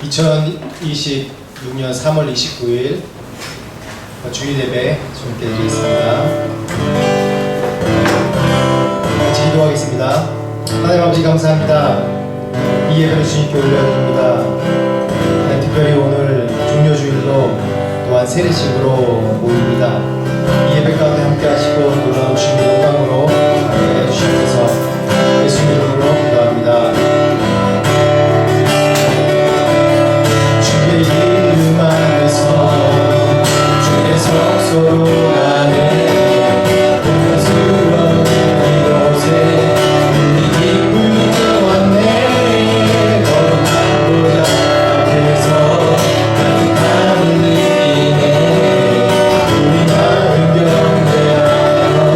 2026년 3월 29일 주일 예배 주님께 드리겠습니다. 같이 기도하겠습니다. 하나님 아버지 감사합니다. 이 예배를 주님께 올려드립니다. 하나님 특별히 오늘 종료주일로 또한 세례식으로 모입니다. 이 예배 가운데 함께 하시고 놀라운 주님의 영광으로 함께 해주시옵소서. 예수 이름으로 기도합니다. 주의 이름 안에서 주의 성소로 안에 공연스러운 이곳에 우리 기쁨이 왔네. 거룩한 보좌 앞에서 가득함을 느끼네. 우리 마음 경배하며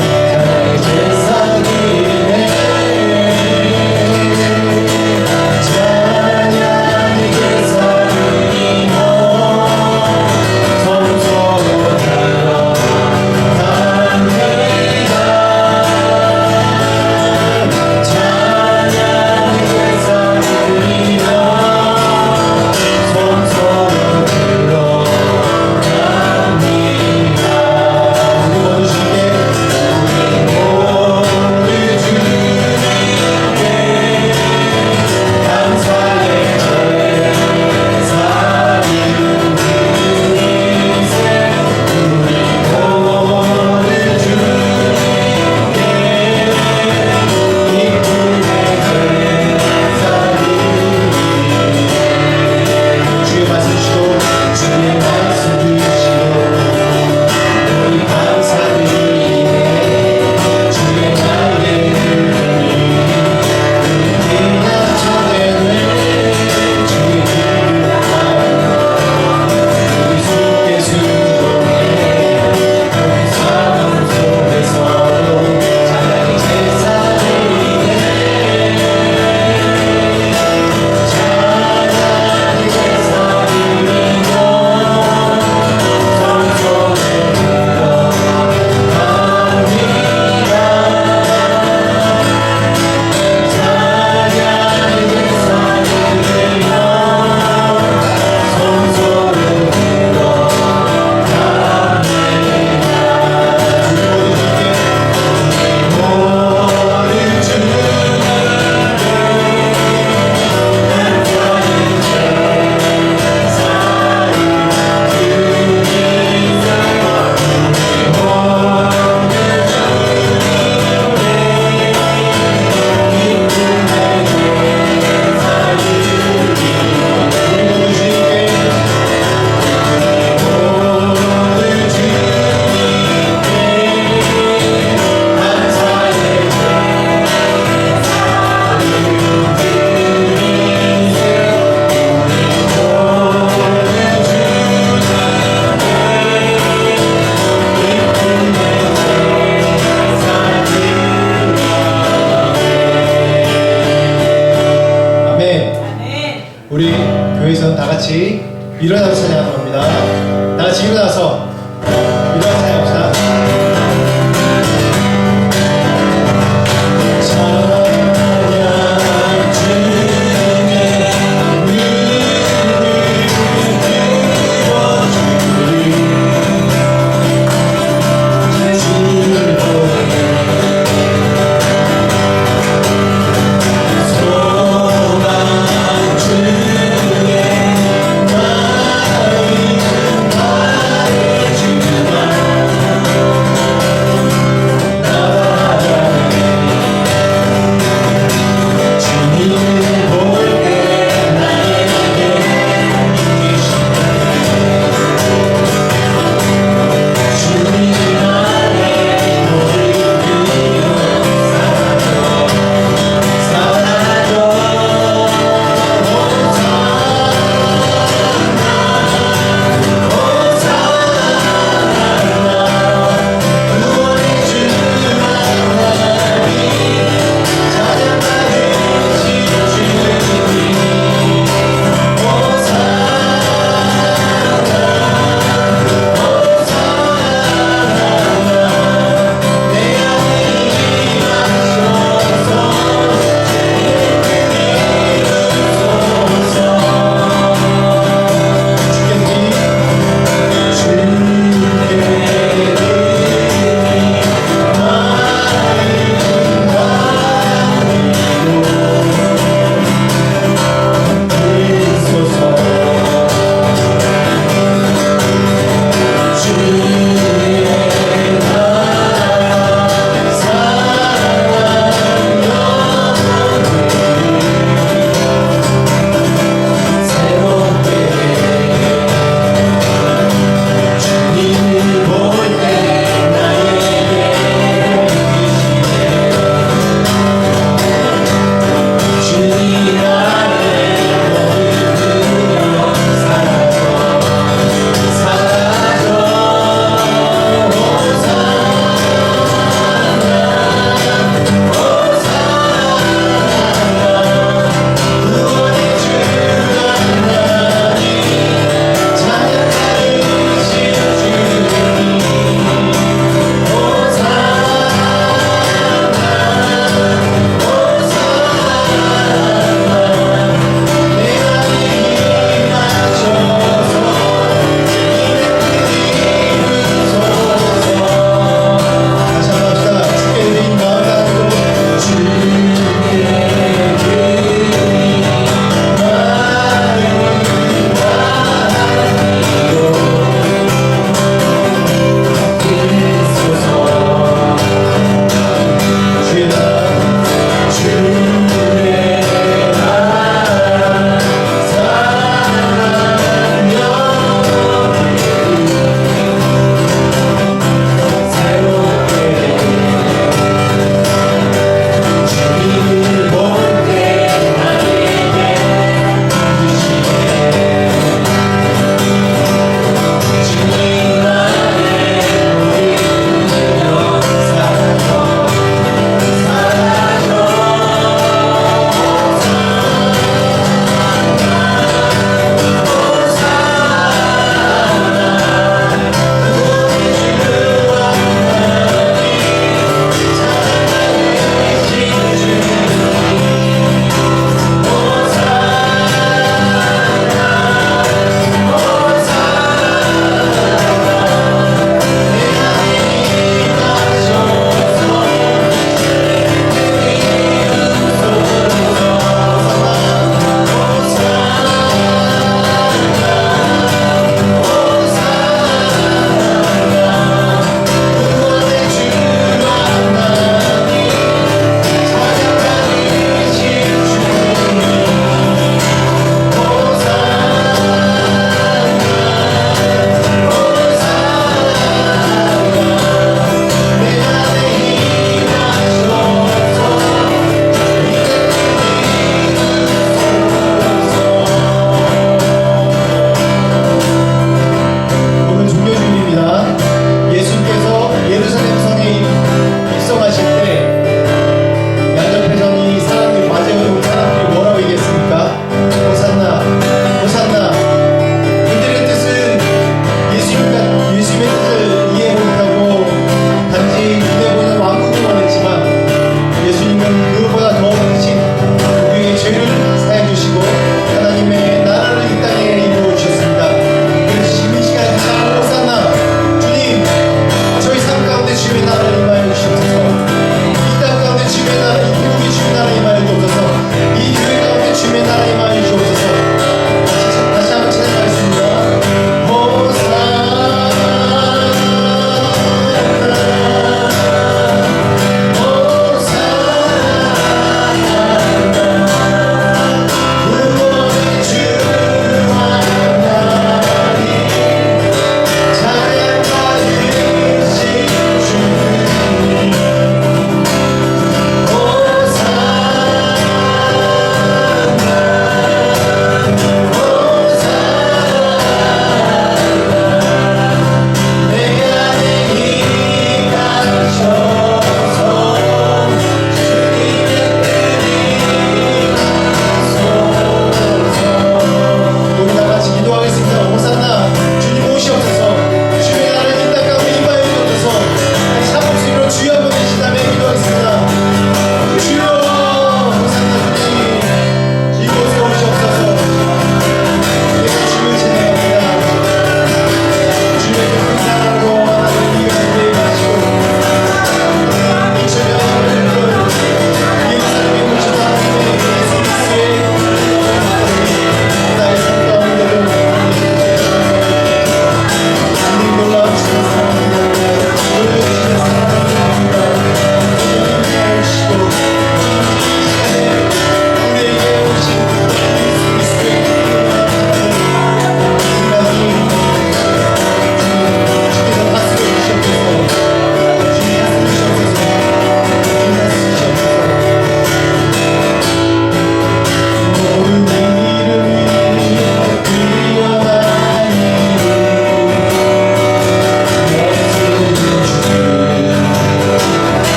찬양의 제사 드리네. 찬양의 제사 드리며 성소로 들어갑니다. 찬양의 제사 드리며 성소로 들어갑니다. 모두 주께 우리 주님께 감사의 제사 드리세. 우리 모두 주님께 기쁨의 제사 드리세. 주의 말씀 주시고 주의 말씀 주시고 우리 감사드리네. 주의 나의 그냥 전에는 주의 우리 주께 순종해. 우리 삶 속에서도 찬양의 제사 드리네. 찬양의 제사 드리며 성소로 들어갑니다. 찬양의 제사 드리며 성소로 모두 아멘. 우리 교회에서는 다 같이 일어나서 찬양하는 겁니다. 다 같이 일어나서 찬양합시다. 찬양 중에 우리를 들어주리. 소망 중에 나의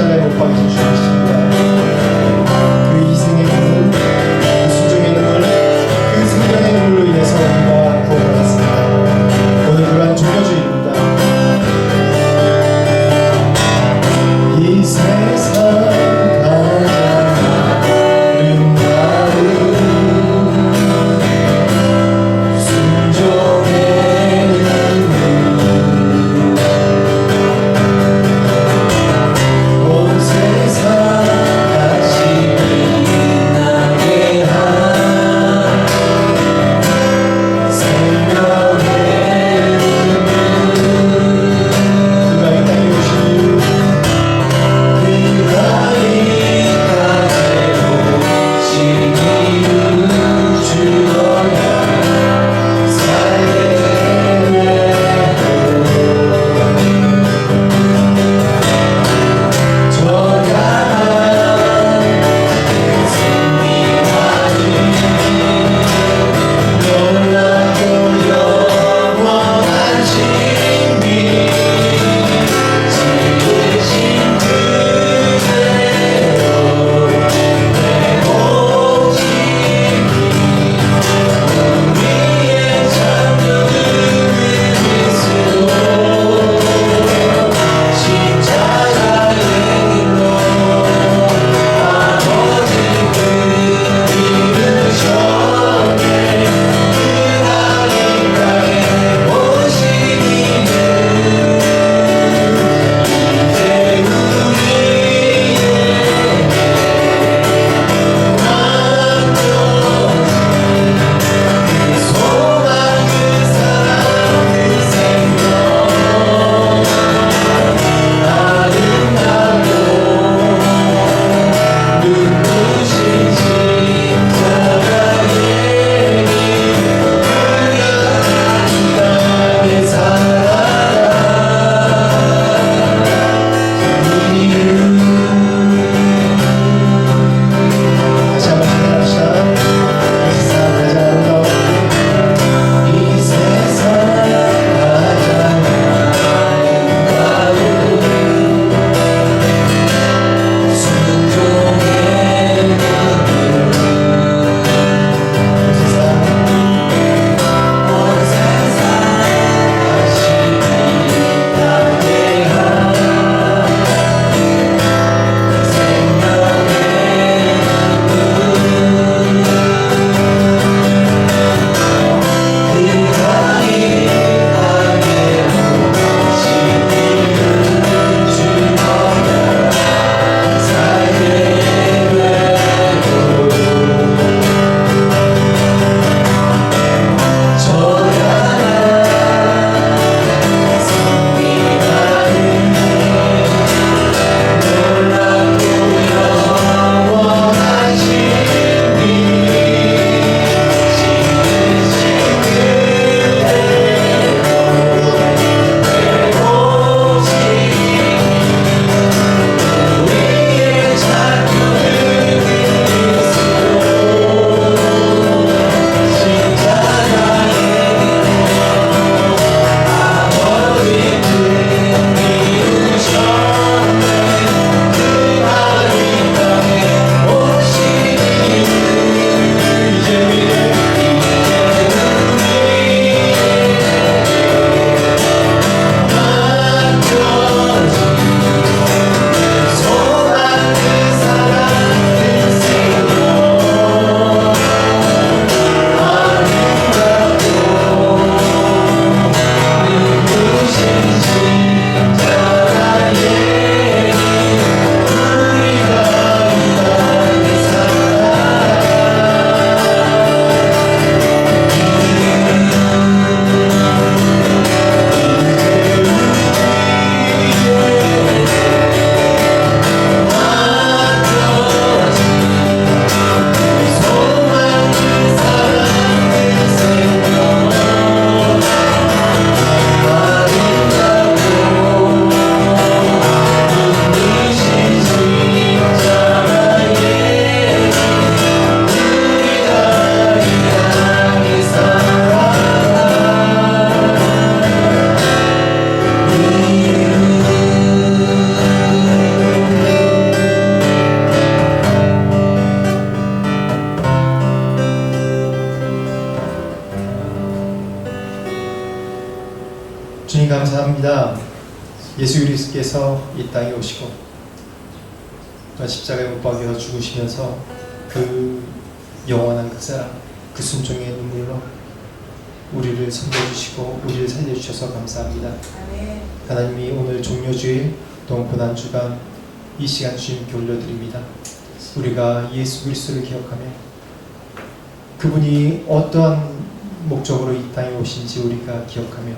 십자가에 못 박이신 주님이십니다. 그 희생의 눈물, 그 순종의 눈물, 그 생명의 눈물로 인해서 우리가 구원받았습니다. 오늘 그러한 종려주의입니다. 이 세상 온 세상 예수 그리스도께서 이 땅에 오시고 또 십자가에 못 박혀 죽으시면서 그 영원한 그 사랑, 그 순종의 눈물로 우리를 섬겨주시고 우리를 살려주셔서 감사합니다. 아멘. 하나님이 오늘 종료주일 또 고난주간 이 시간 주님께 올려드립니다. 우리가 예수 그리스도를 기억하며 그분이 어떠한 목적으로 이 땅에 오신지 우리가 기억하며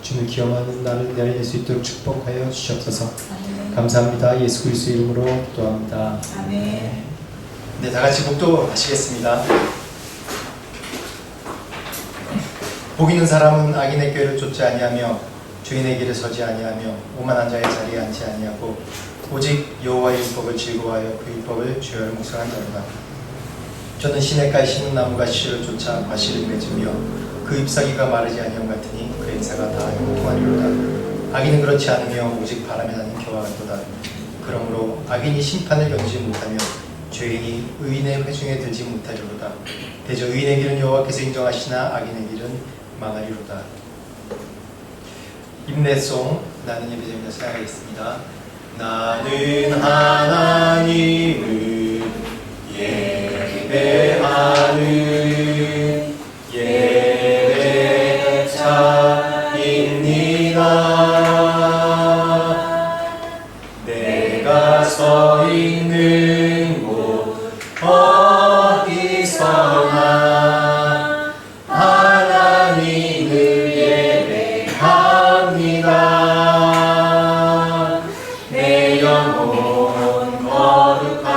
주를 기억하는 날을 내릴 수 있도록 축복하여 주시옵소서. 아멘. 감사합니다. 예수 그리스도 이름으로 기도합니다. 아멘. 네, 다 같이 복도하시겠습니다. 복 있는 사람은 악인의 꾀를 쫓지 아니하며 주인의 길에 서지 아니하며 오만한 자의 자리에 앉지 아니하고 오직 여호와의 율법을 즐거워하여 그 율법을 주야로 묵상한다로다. 저는 시냇가에 심은 나무가 씨를 쫓아 과실을 맺으며 그 잎사귀가 마르지 아니함 같으니 그 행사가 다 형통하리로다. 악인은 그렇지 않으며 오직 바람에 나는 겨와 같도다. 그러므로 악인이 심판을 견디지 못하며 죄인이 의인의 회중에 들지 못하리로다. 대저 의인의 길은 여호와께서 인정하시나 악인의 길은 망하리로다. 임내송 나는 예배드리며 생각하겠습니다. 나는 하나님을 예배하는 예배자입니다. 내가 서 있는 곳 어디서나 하나님을 예배합니다. 내 영혼 거룩한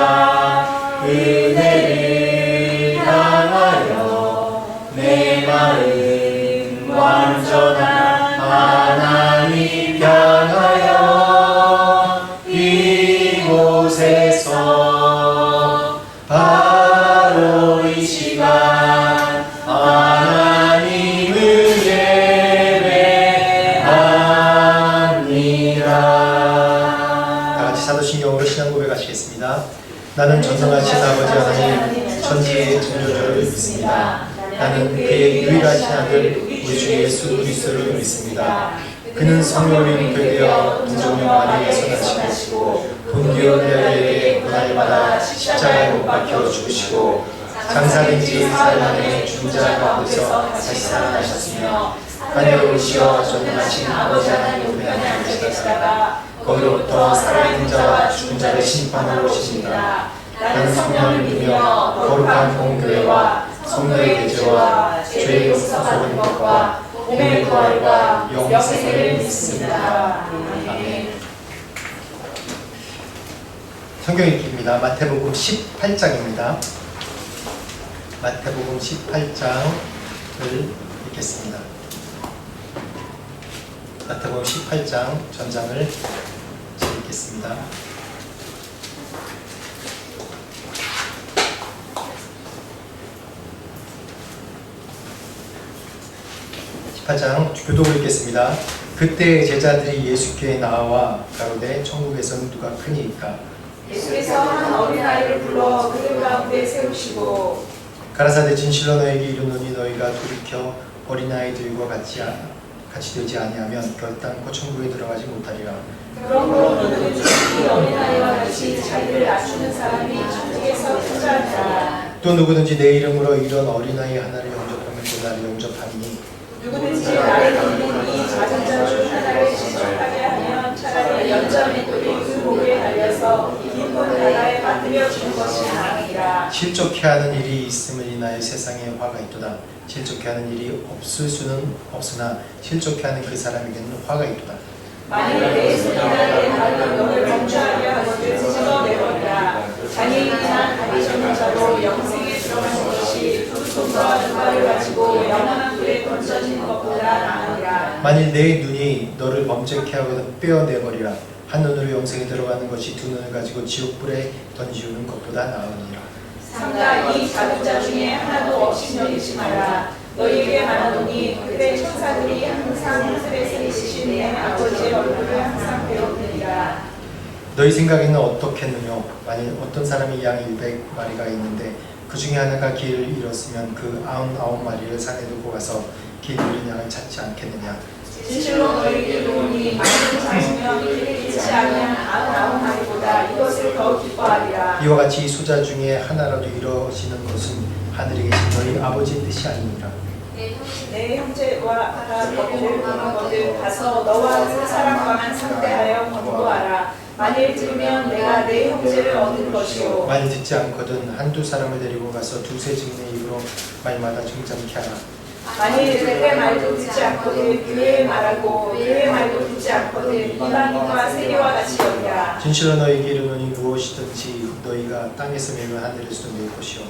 은혜를 향하여 내 마음 완전한 하나님 향하여 이곳에서 바로 이 시간 하나님을 예배합니다. 다 같이 사도신경으로 신앙 고백하시겠습니다. 나는 전능하신 아버지 하나님 천지의 창조주를 믿습니다. 나는 그의 유일하신 아들 우리 주 예수 그리스도를 믿습니다. 그는 성령으로 잉태되어 동정녀 마리아에서 나시고 본디오 빌라도에게 고난을 받아 십자가에 못 박혀 죽으시고 장사된 지 4일 만에 죽은 자 가운데서 다시 살아나셨으며 하늘에 오시어 전능하신 아버지 하나님 우편에 앉아 계시다가 거기로부터 살아있는 자와 죽은 자를 심판하러 오십니다. 나는 성령을 믿으며 거룩한 공교회와 성도의 대제와 죄의 용서받는 것과 몸의 부활과 영생을 믿습니다. 아멘. 성경 읽기입니다. 마태복음 18장입니다. 마태복음 18장을 읽겠습니다. 마태복음 18장 전장을 읽겠습니다. 18장 교독을 읽겠습니다. 그때 제자들이 예수께 나와 가로되 천국에서는 누가 크니이까? 예수께서 한 어린아이를 불러 그들 가운데 세우시고 가라사대 진실로 너에게 이르노니 너희가 돌이켜 어린아이들과 같이 되지 아니하면 결단코 천국에 들어가지 못하리라. 그러므로 너는 이 어린아이와 같이 자기를 낮추는 사람이 천국에서 크자니라. 또 누구든지 내 이름으로 이런 어린아이 하나를 영접하면 그 나를 영접하리니 누구든지 나를 믿는 이 작은 자 중 하나를 신속하게 하면 차라리 연자의 돌이 그 목에 달려서 깊은 바다에 빠뜨려 주는 것이 나으니라. 실족해 하는 일이 있음을 인하여 세상에 화가 있도다. 실족해 하는 일이 없을 수는 없으나 실족해 하는 그 사람에게는 화가 있도다. 만일 내 손이나 내 발로 너를 멈추하게 하거든 찢어내버리라. 장애인이나 다리 저는 자도 영생에 들어가는 것이 두 손과 두 발을 가지고 영원한 불에 던져지는 것보다 나으니라. 만일 내 눈이 너를 범죄케 하거든 빼어내버리라. 한 눈으로 영생에 들어가는 것이 두 눈을 가지고 지옥불에 던지우는 것보다 나으니라. 삼가 이 작은 자 중에 하나도 없이 여기지 마라. 너희에게 말하노니 그때 천사들이 항상 하늘에서 있으신 내 아버지의 얼굴을 항상 배우느니라. 너희 생각에는 어떻겠느냐? 만일 어떤 사람이 양 100마리가 있는데 그 중에 하나가 길을 잃었으면 그 99마리를 산에 두고 가서 길 잃은 양을 찾지 않겠느냐? 진실로 너희에게 이르노니 만일 잡으면 잃지 아니한 99마리보다 이것을 더욱 기뻐하리라. 이와 같이 소자 중에 하나라도 이루어지는 것은 하늘에 계신 너희 아버지의 뜻이 아니니라. 내 형제와 거들 가서 너와 그 사람과만 상대하여 권고하라. 만일 들으면 내가 내 형제를 얻을 것이요. 만일 듣지 않거든 한두 사람을 데리고 가서 두세 증인의 입으로 말마다 중잠케 하라. 만일 내 말도 듣지 않거든 그의 말하고 그의 말도 듣지 않거든 이방인과 세리와 같이 여기라. 진실로 너희에게 이르노니 무엇이든지 너희가 땅에서 매면 하늘에서도 매일 것이요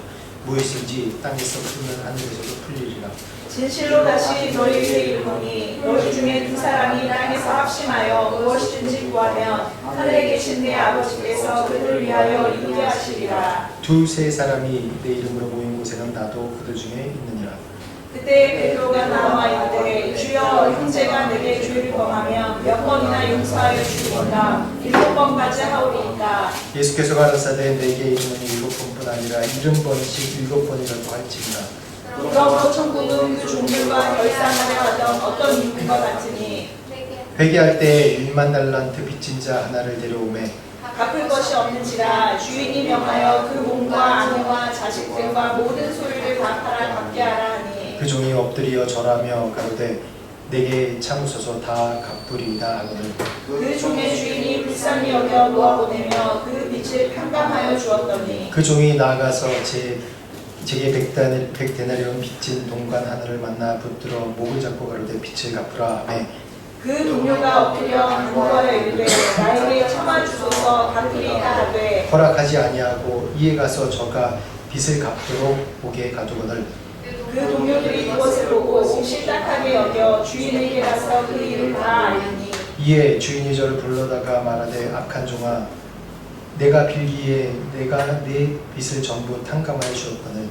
무엇이든지 땅에서 풀면 하늘에서도 풀리리라. 진실로 다시 너희에게 이르노니 너희 중에 두 사람이 땅에서 합심하여 무엇이든지 구하면 하늘에 계신 내 아버지께서 그들을 위하여 이루게 하시리라. 두세 사람이 내 이름으로 모인 곳에는 나도 그들 중에 있느니라. 그때 베드로가 나와 이르되 주여 형제가 내게 죄를 범하면 몇 번이나 용서하여 주리이까 7번까지 하오리이까. 예수께서 가라사대 내게 이르노니 7번뿐 아니라 70번씩 7번이라도 할지니라. 그러므로 천국은 그 종들과 결산하려 하던 어떤 인물과 같으니 회개할 때 1만 달란트 빚진 자 하나를 데려오매 갚을 것이 없는지라 주인이 명하여 그 몸과 아내와 자식들과 모든 소유를 다 팔아 갚게 하라 하니 그 종이 엎드려 절하며 가로되 내게 참으소서 다 갚으리이다 하거늘 그 종의 주인이 불쌍히 여겨 놓아보내며 그 빚을 탕감하여 주었더니 그 종이 나아가서 제게 100데나리온 빚진 동관 하나를 만나 붙들어 목을 잡고 가로되 빚을 갚으라 하매 그 동료가 엎드려 간구하여 이르되 나에게 참아 주소서 갚으리이다 하되 허락하지 아니하고 이에 가서 저가 빚을 갚도록 오게 가두거늘 그 동료들이 그것을 보고 실딱하게 여겨 주인에게 가서 그 일을 다 알리니 이에 주인이 저를 불러다가 말하되 악한 종아 내가 빌기에 내가 내 빚을 전부 탕감하여 주었거늘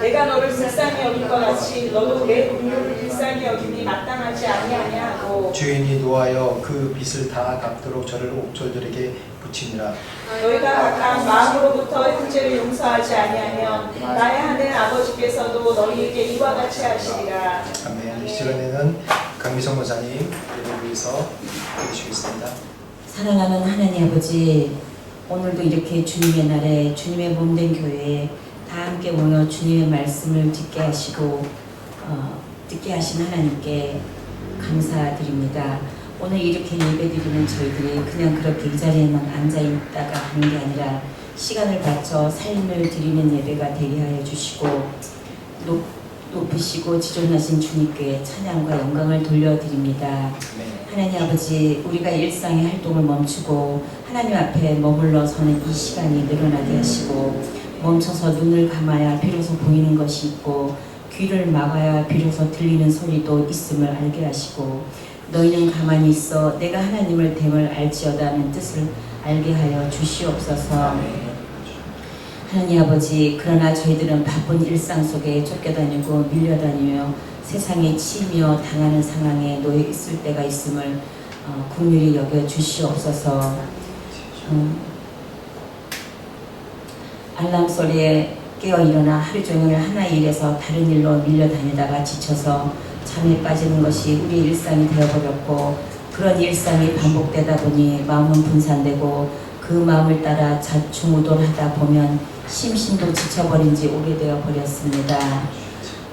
내가 너를 불쌍히 여긴 것 같이 너도 내 동료를 불쌍히 여김이 마땅하지 아니하냐 하고 주인이 노하여 그 빚을 다 갚도록 저를 옥졸들에게 붙이니라. 너희가 각각 마음으로부터 형제를 용서하지 아니하면 나의 하늘 아버지께서도 너희에게 이와 같이 하시리라. 아멘. 이 시간에는 강미성 목사님 예배를 위해서 해주시겠습니다. 사랑하는 하나님 아버지, 오늘도 이렇게 주님의 날에 주님의 몸된 교회에 다 함께 모여 주님의 말씀을 듣게 하시고 듣게 하신 하나님께 감사드립니다. 오늘 이렇게 예배드리는 저희들이 그냥 그렇게 이 자리에만 앉아있다가 하는 게 아니라 시간을 바쳐 삶을 드리는 예배가 되게 하여 주시고 높으시고 지존하신 주님께 찬양과 영광을 돌려드립니다. 하나님 아버지, 우리가 일상의 활동을 멈추고 하나님 앞에 머물러 서는 이 시간이 늘어나게 하시고 멈춰서 눈을 감아야 비로소 보이는 것이 있고 귀를 막아야 비로소 들리는 소리도 있음을 알게 하시고 너희는 가만히 있어 내가 하나님을 됨을 알지어다는 뜻을 알게 하여 주시옵소서. 하나님 아버지, 그러나 저희들은 바쁜 일상 속에 쫓겨다니고 밀려다니며 세상에 치이며 당하는 상황에 놓여 있을 때가 있음을 긍휼히 여겨 주시옵소서. 알람 소리에 깨어 일어나 하루 종일 하나의 일에서 다른 일로 밀려다니다가 지쳐서 잠에 빠지는 것이 우리 일상이 되어버렸고 그런 일상이 반복되다 보니 마음은 분산되고 그 마음을 따라 좌충우돌하다 보면 심신도 지쳐버린 지 오래되어 버렸습니다.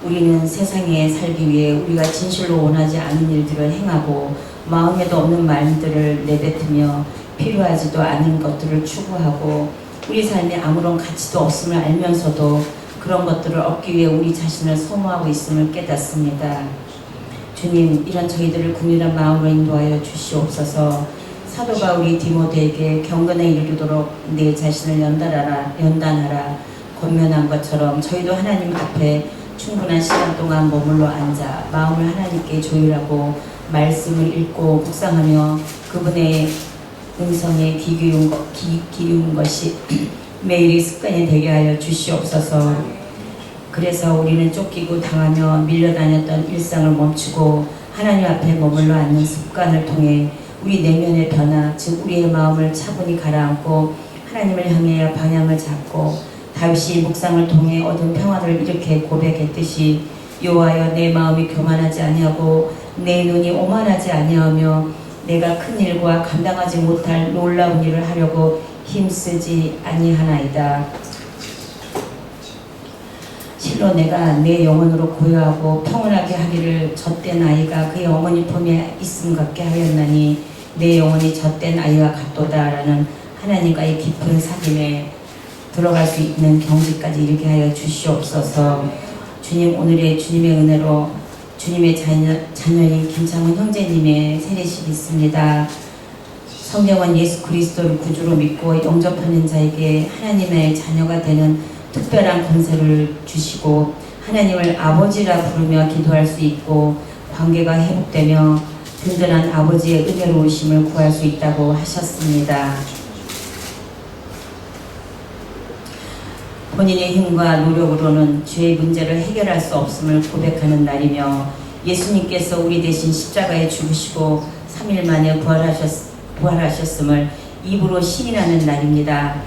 우리는 세상에 살기 위해 우리가 진실로 원하지 않은 일들을 행하고 마음에도 없는 마음들을 내뱉으며 필요하지도 않은 것들을 추구하고 우리 삶에 아무런 가치도 없음을 알면서도 그런 것들을 얻기 위해 우리 자신을 소모하고 있음을 깨닫습니다. 주님, 이런 저희들을 긍휼한 마음으로 인도하여 주시옵소서. 사도 바울이 디모데에게 경건에 이르도록 내 자신을 연단하라 권면한 것처럼 저희도 하나님 앞에 충분한 시간 동안 머물러 앉아 마음을 하나님께 조율하고 말씀을 읽고 묵상하며 그분의 음성에 귀 기울인 것이 매일의 습관이 되게 하여 주시옵소서. 그래서 우리는 쫓기고 당하며 밀려다녔던 일상을 멈추고 하나님 앞에 머물러 앉는 습관을 통해 우리 내면의 변화, 즉 우리의 마음을 차분히 가라앉고 하나님을 향해 방향을 잡고 다윗이 묵상을 통해 얻은 평화를 이렇게 고백했듯이 여호와여 내 마음이 교만하지 아니하고 내 눈이 오만하지 아니하며 내가 큰 일과 감당하지 못할 놀라운 일을 하려고 힘쓰지 아니하나이다. 실로 내가 내 영혼으로 고요하고 평온하게 하기를 젖된 아이가 그의 어머니 품에 있음 같게 하였나니 내 영혼이 젖된 아이와 같도다라는 하나님과의 깊은 사귐에 들어갈 수 있는 경지까지 이르게 하여 주시옵소서. 주님, 오늘의 주님의 은혜로 주님의 자녀인 김창훈 형제님의 세례식이 있습니다. 성령은 예수 그리스도를 구주로 믿고 영접하는 자에게 하나님의 자녀가 되는 특별한 권세를 주시고 하나님을 아버지라 부르며 기도할 수 있고 관계가 회복되며 든든한 아버지의 은혜로우심을 구할 수 있다고 하셨습니다. 본인의 힘과 노력으로는 죄의 문제를 해결할 수 없음을 고백하는 날이며 예수님께서 우리 대신 십자가에 죽으시고 3일 만에 부활하셨음을 입으로 시인하는 날입니다.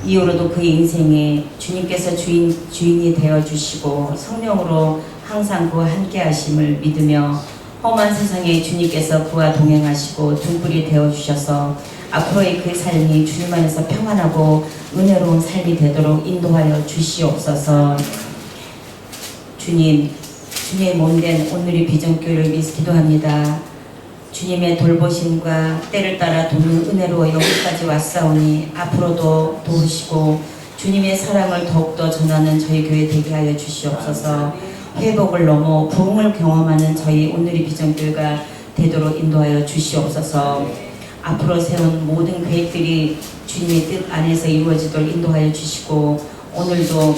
이후로도 그의 인생에 주님께서 주인이 되어주시고 성령으로 항상 그와 함께 하심을 믿으며 험한 세상에 주님께서 그와 동행하시고 등불이 되어주셔서 앞으로의 그 삶이 주님 안에서 평안하고 은혜로운 삶이 되도록 인도하여 주시옵소서. 주님, 주님의 몸된 오늘의 비전교회를 위해서 기도합니다. 주님의 돌보심과 때를 따라 돕는 은혜로 여기까지 왔사오니 앞으로도 도우시고 주님의 사랑을 더욱더 전하는 저희 교회 되게 하여 주시옵소서. 회복을 넘어 부흥을 경험하는 저희 오늘의 비전교회가 되도록 인도하여 주시옵소서. 앞으로 세운 모든 계획들이 주님의 뜻 안에서 이루어지도록 인도하여 주시고 오늘도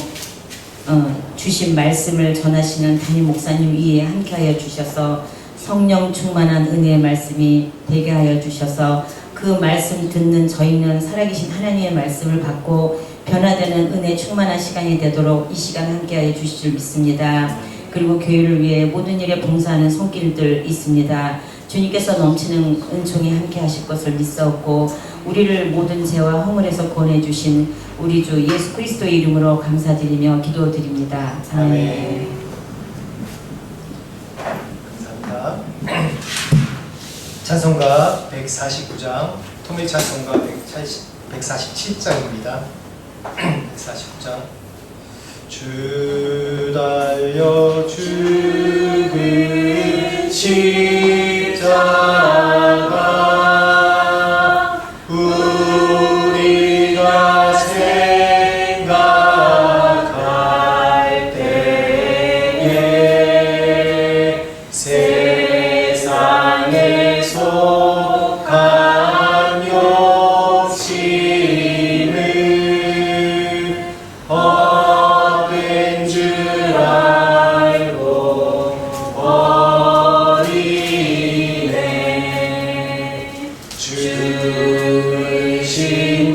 주신 말씀을 전하시는 담임 목사님 위에 함께하여 주셔서 성령 충만한 은혜의 말씀이 되게 하여 주셔서 그 말씀 듣는 저희는 살아계신 하나님의 말씀을 받고 변화되는 은혜 충만한 시간이 되도록 이 시간 함께하여 주실 줄 믿습니다. 그리고 교회를 위해 모든 일에 봉사하는 손길들 있습니다. 주님께서 넘치는 은총이 함께 하실 것을 믿사옵고 우리를 모든 죄와 허물에서 구원해주신 우리 주 예수 그리스도의 이름으로 감사드리며 기도드립니다. 아멘. 감사합니다. 찬송가 149장, 통일 찬송가 147장입니다. 149장. 주 달려 죽은 십자가 우리가 생각할 때에 세상에 속한 욕심을 헛된 줄 알고 버리네. 주신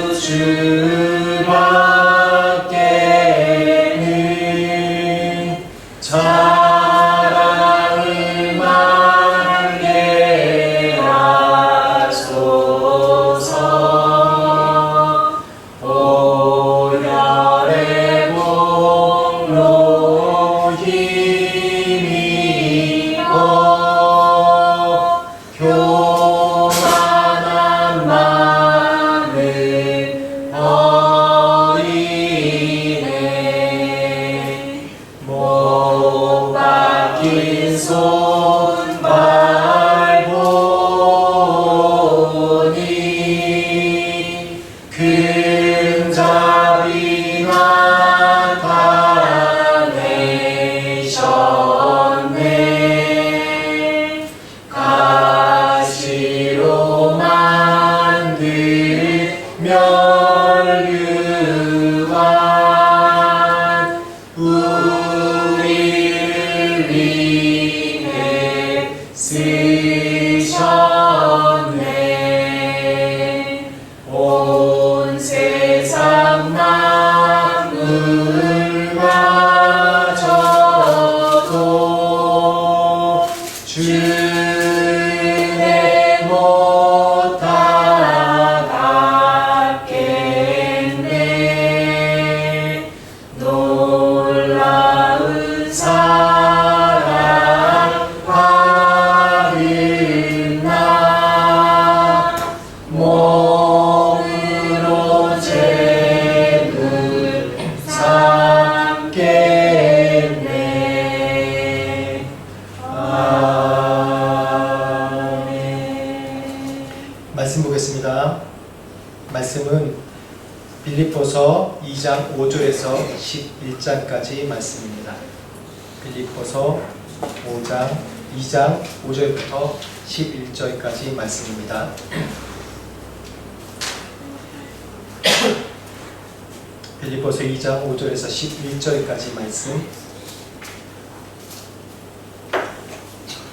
구주밖에는 자랑을 말게 하소서. 오열의 공로 힘입어 교만한 마음을 버리네. 못 박힌 손발 보니 금잡이 나타내셨네. 가시로 만든 멸류관 우리를 위해 쓰셨네. 온 세상 만물 가져도 주의 못 알아듣겠네. 놀라운 사랑 말씀은 빌립보서 2장 5절에서 11장까지 말씀입니다. 빌립보서 2장 5절부터 11절까지 말씀입니다. 빌립보서 2장 5절에서 11절까지 말씀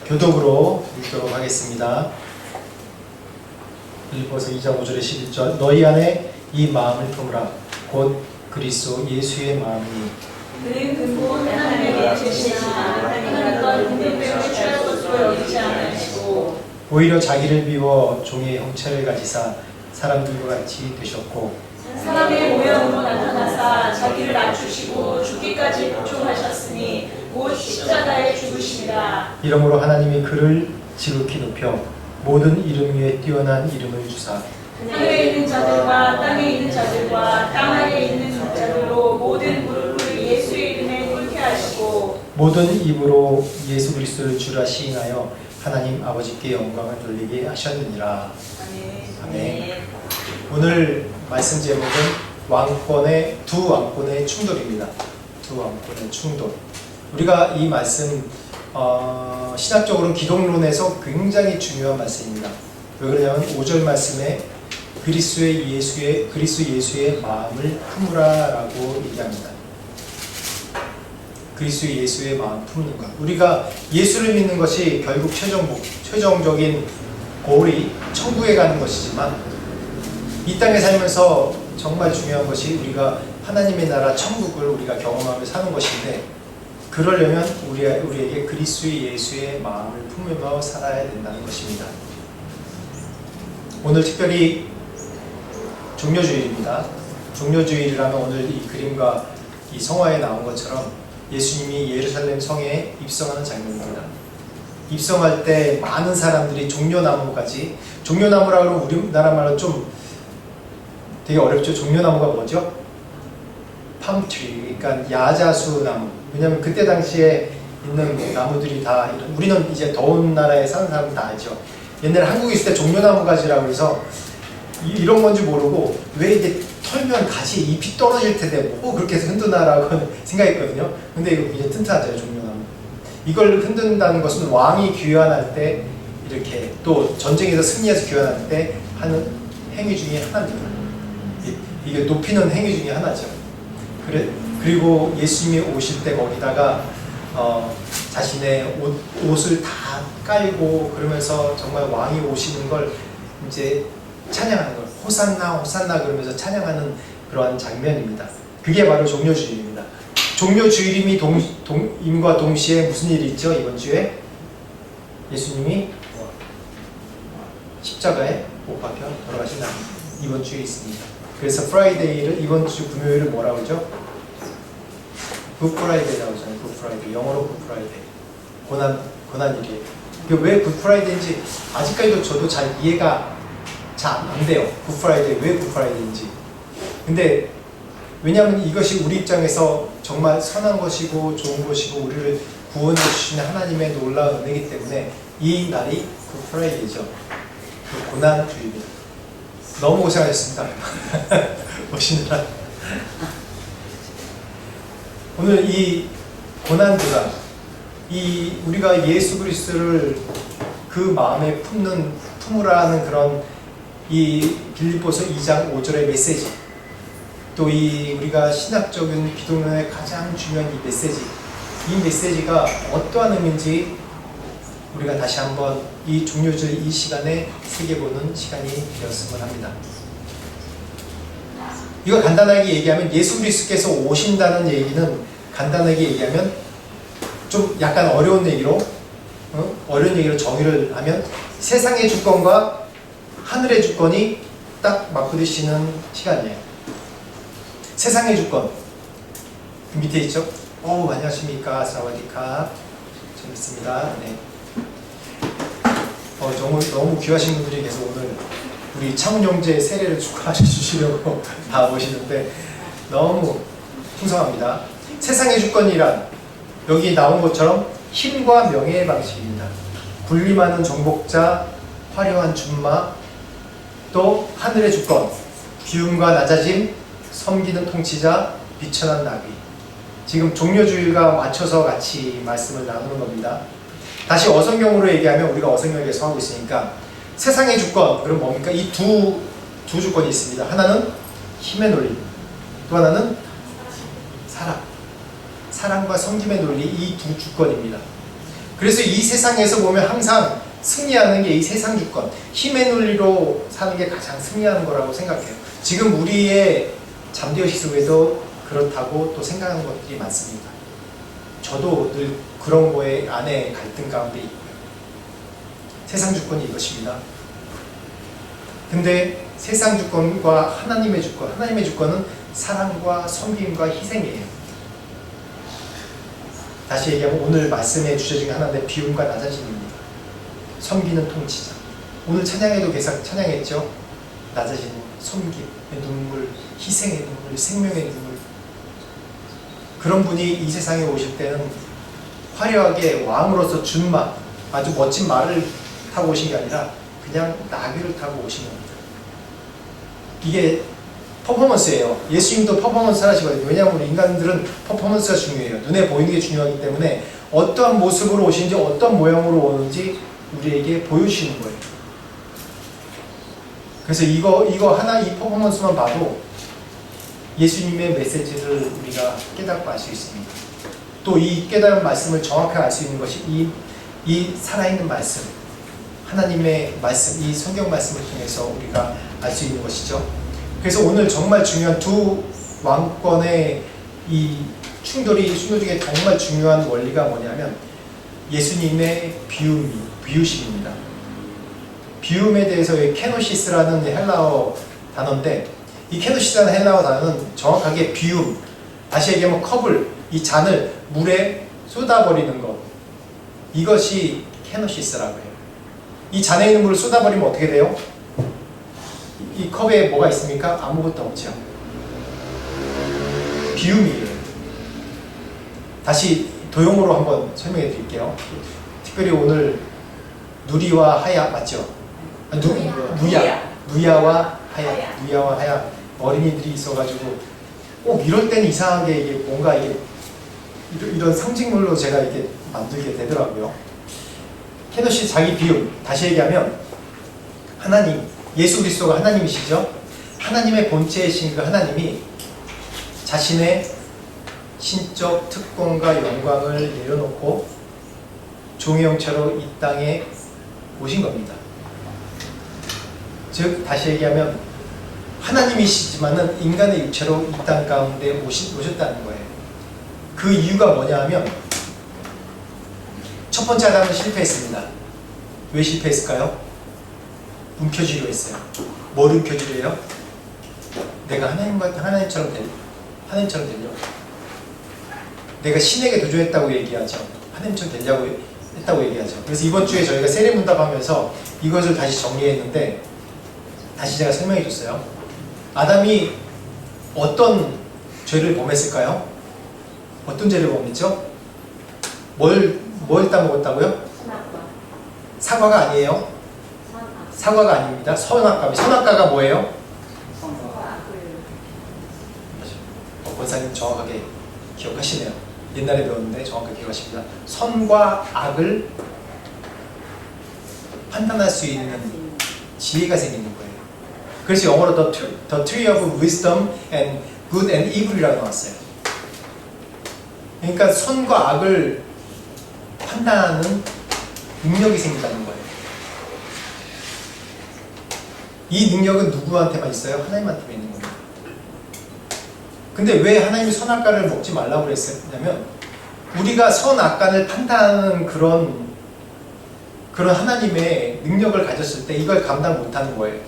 교독으로 읽도록 하겠습니다. 빌립보서 2장 5절에 11절 너희 안에 이 마음을 품으라 곧 그리스도 예수의 마음이니 그의 근본 하나님의 계시나 하나님은 건 분별되어 취할 것으로 여기지 않으시고 오히려 자기를 비워 종의 형체를 가지사 사람들과 같이 되셨고 사람의 모형으로 나타나사 자기를 낮추시고 죽기까지 복종하셨으니 곧 십자가에 죽으심이라. 이러므로 하나님이 그를 지극히 높여 모든 이름 위에 뛰어난 이름을 주사 하늘에 있는 자들과 땅에 있는 자들과 땅 아래에 있는 자들로 모든 무릎을 예수의 이름에 꿇게 하시고 모든 입으로 예수 그리스도를 주라 시인하여 하나님 아버지께 영광을 돌리게 하셨느니라. 아멘. 오늘 말씀 제목은 두 왕권의 충돌입니다. 두 왕권의 충돌. 우리가 이 말씀 신학적으로 기독론에서 굉장히 중요한 말씀입니다. 왜 그러냐면 5절 말씀에 그리스도 예수의 마음을 품으라라고 얘기합니다. 그리스도 예수의 마음 품는 것. 우리가 예수를 믿는 것이 결국 최종적인 골이 천국에 가는 것이지만 이 땅에 살면서 정말 중요한 것이 우리가 하나님의 나라 천국을 우리가 경험하며 사는 것인데 그러려면 우리에게 그리스도 예수의 마음을 품으며 살아야 된다는 것입니다. 오늘 특별히 종려주일입니다. 종려주일이라면 오늘 이 그림과 이 성화에 나온 것처럼 예수님이 예루살렘 성에 입성하는 장면입니다. 입성할 때 많은 사람들이 종려나무까지 종려나무라고 하면 우리나라 말로 좀 되게 어렵죠. 종려나무가 뭐죠? 팜트리, 그러니까 야자수 나무. 왜냐하면 그때 당시에 있는 나무들이 다 우리는 이제 더운 나라에 사는 사람은 다 알죠. 옛날에 한국에 있을 때 종려나무 가지라고 해서 이런 건지 모르고 왜 이게 털면 가지 잎이 떨어질 텐데 뭐 그렇게 해서 흔드나라고 생각했거든요. 근데 이거 굉장히 튼튼하잖아요. 종려나무. 이걸 흔든다는 것은 왕이 귀환할 때 이렇게 또 전쟁에서 승리해서 귀환할 때 하는 행위 중에 하나입니다. 이게 높이는 행위 중에 하나죠. 그리고 예수님이 오실 때 거기다가 자신의 옷을 다 깔고 그러면서 정말 왕이 오시는 걸 이제 찬양하는 걸 호산나 호산나 그러면서 찬양하는 그러한 장면입니다. 그게 바로 종려주일입니다. 종려주일임과 동시에 무슨 일이 있죠? 이번 주에 예수님이 십자가에 못 박혀 돌아가신 날 이번 주에 있습니다. 그래서 프라이데이를 이번 주 금요일을 뭐라고 하죠? 굿프라이데이라고 하잖아요. 굿프라이데이. 영어로 굿프라이데이. 고난일이에요. 왜 굿프라이데이인지 아직까지도 저도 잘 이해가 잘 안 돼요. 굿프라이데이 왜 굿프라이데이인지. 근데 왜냐하면 이것이 우리 입장에서 정말 선한 것이고 좋은 것이고 우리를 구원해 주시는 하나님의 놀라운 은혜이기 때문에 이 날이 굿프라이데이죠. 그 고난주일입니다. 너무 고생하셨습니다. 오시느라. 오늘 이 고난주가 우리가 예수 그리스도를 그 마음에 품으라는 그런 이 빌립보서 2장 5절의 메시지 또 우리가 신학적인 기독론의 가장 중요한 이 메시지가 어떠한 의미인지 우리가 다시 한번 이 종려주일 이 시간에 새겨보는 시간이 되었으면 합니다. 이거 간단하게 얘기하면 예수 그리스도께서 오신다는 얘기는 간단하게 얘기하면 좀 약간 어려운 얘기로 정의를 하면 세상의 주권과 하늘의 주권이 딱 맞부딪히는 시간이에요. 세상의 주권 그 밑에 있죠? 안녕하십니까 사와디카 재밌습니다. 네. 너무 귀하신 분들이 계속 오늘 우리 창훈 형제 세례를 축하해 주시려고 다 오시는데 너무 풍성합니다. 세상의 주권이란 여기 나온 것처럼 힘과 명예의 방식입니다. 군림하는 정복자, 화려한 준마, 또 하늘의 주권, 비움과 낮아짐, 섬기는 통치자, 비천한 나귀. 지금 종려주일과 맞춰서 같이 말씀을 나누는 겁니다. 다시 어성경으로 얘기하면 우리가 어성경에 서하고 있으니까 세상의 주권, 그럼 뭡니까? 이 두 주권이 있습니다. 하나는 힘의 논리, 또 하나는 사랑과 섬김의 논리, 이 두 주권입니다. 그래서 이 세상에서 보면 항상 승리하는 게 이 세상 주권, 힘의 논리로 사는 게 가장 승리하는 거라고 생각해요. 지금 우리의 잠재의식 속에도 그렇다고 또 생각하는 것들이 많습니다. 저도 늘 그런 거에 안에 갈등 가운데 있고요. 세상 주권이 이것입니다. 근데 세상 주권과 하나님의 주권은 사랑과 섬김과 희생이에요. 다시 얘기하면 오늘 말씀의 주제 중에 하나인데 비움과 낮아짐입니다. 섬기는 통치자. 오늘 찬양에도 계속 찬양했죠. 낮아짐, 섬김의 눈물, 희생의 눈물, 생명의 눈물. 그런 분이 이 세상에 오실 때는 화려하게 왕으로서 준마, 아주 멋진 말을 타고 오신 게 아니라 그냥 나귀를 타고 오신 겁니다. 이게 퍼포먼스예요. 예수님도 퍼포먼스를 하시거든요. 왜냐하면 우리 인간들은 퍼포먼스가 중요해요. 눈에 보이는 게 중요하기 때문에 어떠한 모습으로 오시는지 어떤 모양으로 오는지 우리에게 보여주시는 거예요. 그래서 이거 하나 이 퍼포먼스만 봐도 예수님의 메시지를 우리가 깨닫고 알 수 있습니다. 또 이 깨달은 말씀을 정확하게 알 수 있는 것이 이 살아있는 말씀, 하나님의 말씀, 이 성경 말씀을 통해서 우리가 알 수 있는 것이죠. 그래서 오늘 정말 중요한 두 왕권의 이 충돌 중에 정말 중요한 원리가 뭐냐면 예수님의 비유심입니다. 비움에 대해서 케노시스라는 헬라어 단어인데 이 케노시스라는 헬라어 단어는 정확하게 비움, 다시 얘기하면 컵을, 이 잔을 물에 쏟아버리는 것, 이것이 케노시스라고 해요. 이 잔에 있는 물을 쏟아버리면 어떻게 돼요? 이 컵에 뭐가 있습니까? 아무것도 없죠. 비움이에요. 다시 도용어로 한번 설명해 드릴게요. 특별히 오늘 누리와 하야 맞죠? 누야와 하야 어린이들이 있어가지고 꼭 이럴 때는 이상하게 이게 뭔가 이게 이런 상징물로 제가 이렇게 만들게 되더라고요. 케노시 자기 비움, 다시 얘기하면 하나님, 예수 그리스도가 하나님이시죠. 하나님의 본체이신 그 하나님이 자신의 신적 특권과 영광을 내려놓고 종의 형체로 이 땅에 오신 겁니다. 즉 다시 얘기하면 하나님이시지만은 인간의 육체로 이 땅 가운데 오셨다는 거예요. 그 이유가 뭐냐 하면 첫 번째 아담은 실패했습니다. 왜 실패했을까요? 움켜쥐려 했어요. 뭘 움켜쥐려 해요? 내가 하나님처럼 되려고. 내가 신에게 도전했다고 얘기하죠. 하나님처럼 되려고 했다고 얘기하죠. 그래서 이번 주에 저희가 세례문답하면서 이것을 다시 정리했는데 다시 제가 설명해 줬어요. 아담이 어떤 죄를 범했을까요? 어떤 죄를 범했죠? 뭘 따먹었다고요? 사과가 아니에요. 사과가 아닙니다. 선악과가 뭐예요? 권사님 정확하게 기억하시네요. 옛날에 배웠는데 정확하게 기억하십니다. 선과 악을 판단할 수 있는 지혜가 생기는 거예요. 그래서 영어로 the tree of wisdom and good and evil이라고 나왔어요. 그러니까 선과 악을 판단하는 능력이 생긴다는 거예요. 이 능력은 누구한테만 있어요? 하나님한테만 있는 겁니다. 근데 왜 하나님이 선악과를 먹지 말라고 그랬냐면 우리가 선악과를 판단하는 그런 하나님의 능력을 가졌을 때 이걸 감당 못하는 거예요.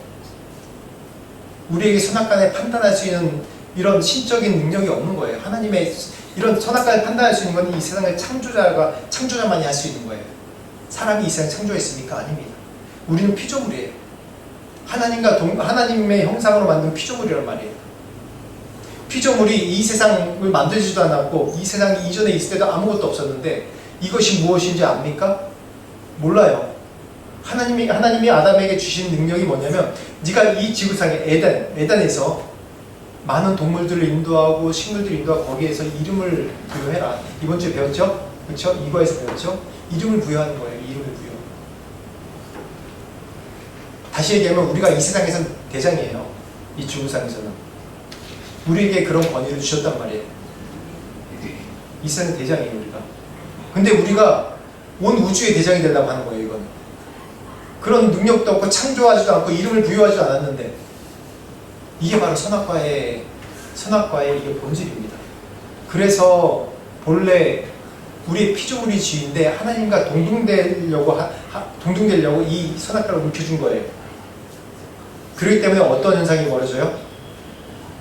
우리에게 선악과를 판단할 수 있는 이런 신적인 능력이 없는 거예요. 하나님의 이런 선악과를 판단할 수 있는 건 이 세상을 창조자만이 할 수 있는 거예요. 사람이 이 세상을 창조했습니까? 아닙니다. 우리는 피조물이에요. 하나님의 형상으로 만든 피조물이란 말이에요. 피조물이 이 세상을 만들지도 않았고 이 세상이 이전에 있을 때도 아무것도 없었는데 이것이 무엇인지 압니까? 몰라요. 하나님이 아담에게 주신 능력이 뭐냐면 네가 이 지구상의 에덴에서 많은 동물들을 인도하고 식물들을 인도하고 거기에서 이름을 부여해라. 이번 주에 배웠죠? 그렇죠? 이과에서 배웠죠? 이름을 부여하는 거예요. 이름을 부여. 다시 얘기하면 우리가 이 세상에서는 대장이에요. 이 지구상에서는. 우리에게 그런 권위를 주셨단 말이에요. 이 세상의 대장이에요, 우리가. 근데 우리가 온 우주의 대장이 되려고 하는 거예요, 이건. 그런 능력도 없고 창조하지도 않고 이름을 부여하지도 않았는데 이게 바로 선악과의 이게 본질입니다. 그래서 본래 우리의 피조물이 주인데 하나님과 동등되려고 이 선악과를 움켜준 거예요. 그렇기 때문에 어떤 현상이 벌어져요?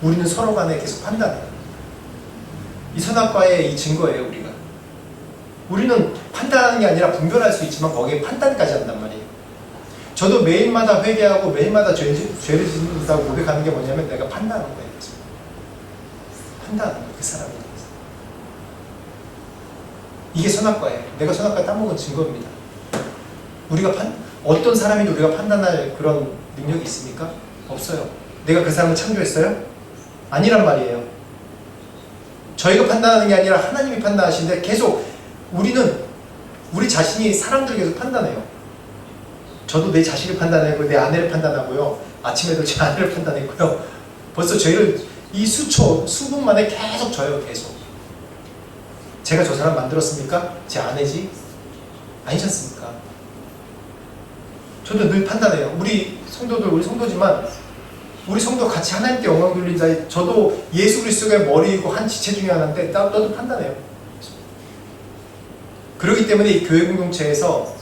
우리는 서로 간에 계속 판단해요. 이 선악과의 이 증거예요, 우리가. 우리는 판단하는 게 아니라 분별할 수 있지만 거기에 판단까지 한단 말이에요. 저도 매일마다 회개하고 매일마다 죄를 짓는다고 고백하는 게 뭐냐면 내가 판단하는 거예요. 판단하는 거예요. 그 사람에 대해서. 이게 선악과예요. 내가 선악과에 따먹은 증거입니다. 우리가 어떤 사람인지 우리가 판단할 그런 능력이 있습니까? 없어요. 내가 그 사람을 창조했어요? 아니란 말이에요. 저희가 판단하는 게 아니라 하나님이 판단하시는데 계속 우리 자신이 사람들을 계속 판단해요. 저도 내 자식을 판단하고 내 아내를 판단하고요. 아침에도 제 아내를 판단했고요. 벌써 저희를 이 수분 만에 계속 져요. 계속. 제가 저 사람 만들었습니까? 제 아내지? 아니지 않습니까? 저도 늘 판단해요. 우리 성도지만 우리 성도 같이 하나님께 영광 돌린 자에 저도 예수 그리스도의 머리이고 한 지체 중에 하나인데 나도 판단해요. 그렇기 때문에 이 교회 공동체에서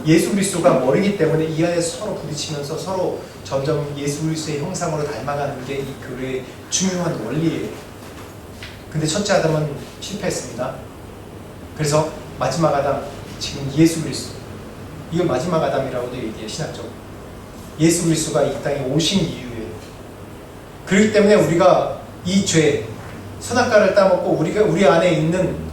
예수 그리스도가 머리이기 때문에 이 안에서 서로 부딪히면서 서로 점점 예수 그리스도의 형상으로 닮아가는 게 이 교회의 중요한 원리예요. 근데 첫째 아담은 실패했습니다. 그래서 마지막 아담, 지금 예수 그리스도, 이거 마지막 아담이라고도 얘기해요. 신학적으로. 예수 그리스도가 이 땅에 오신 이유예요. 그렇기 때문에 우리가 이 죄, 선악과를 따먹고 우리 안에 있는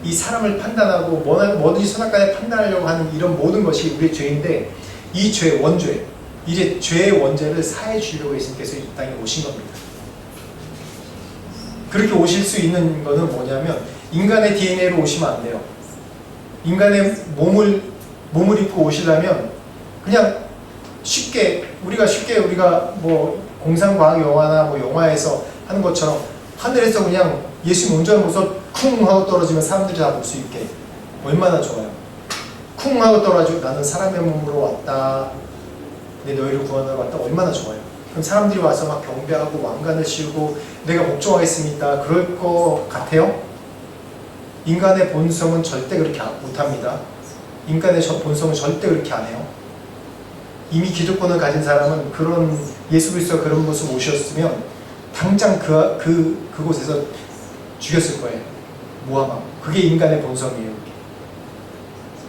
이 사람을 판단하고 뭐든지 선악과에 판단하려고 하는 이런 모든 것이 우리의 죄인데 이 죄, 원죄, 이제 죄의 원죄를 사해 주려고 예수님께서 이 땅에 오신 겁니다. 그렇게 오실 수 있는 것은 뭐냐면 인간의 DNA로 오시면 안 돼요. 인간의 몸을 입고 오시려면 그냥 우리가 뭐 공상과학 영화나 뭐 영화에서 하는 것처럼 하늘에서 그냥 예수님 운전을 보면서 쿵 하고 떨어지면 사람들이 다 볼 수 있게 얼마나 좋아요. 쿵 하고 떨어지고 나는 사람의 몸으로 왔다. 내 너희를 구원하러 왔다. 얼마나 좋아요. 그럼 사람들이 와서 막 경배하고 왕관을 씌우고 내가 복종하겠습니다. 그럴 것 같아요? 인간의 본성은 절대 그렇게 못합니다. 인간의 본성은 절대 그렇게 안 해요. 이미 기득권을 가진 사람은 그런 예수 그리스도가 그런 모습을 오셨으면 당장 그곳에서 죽였을 거예요. 무함하고. 그게 인간의 본성이에요.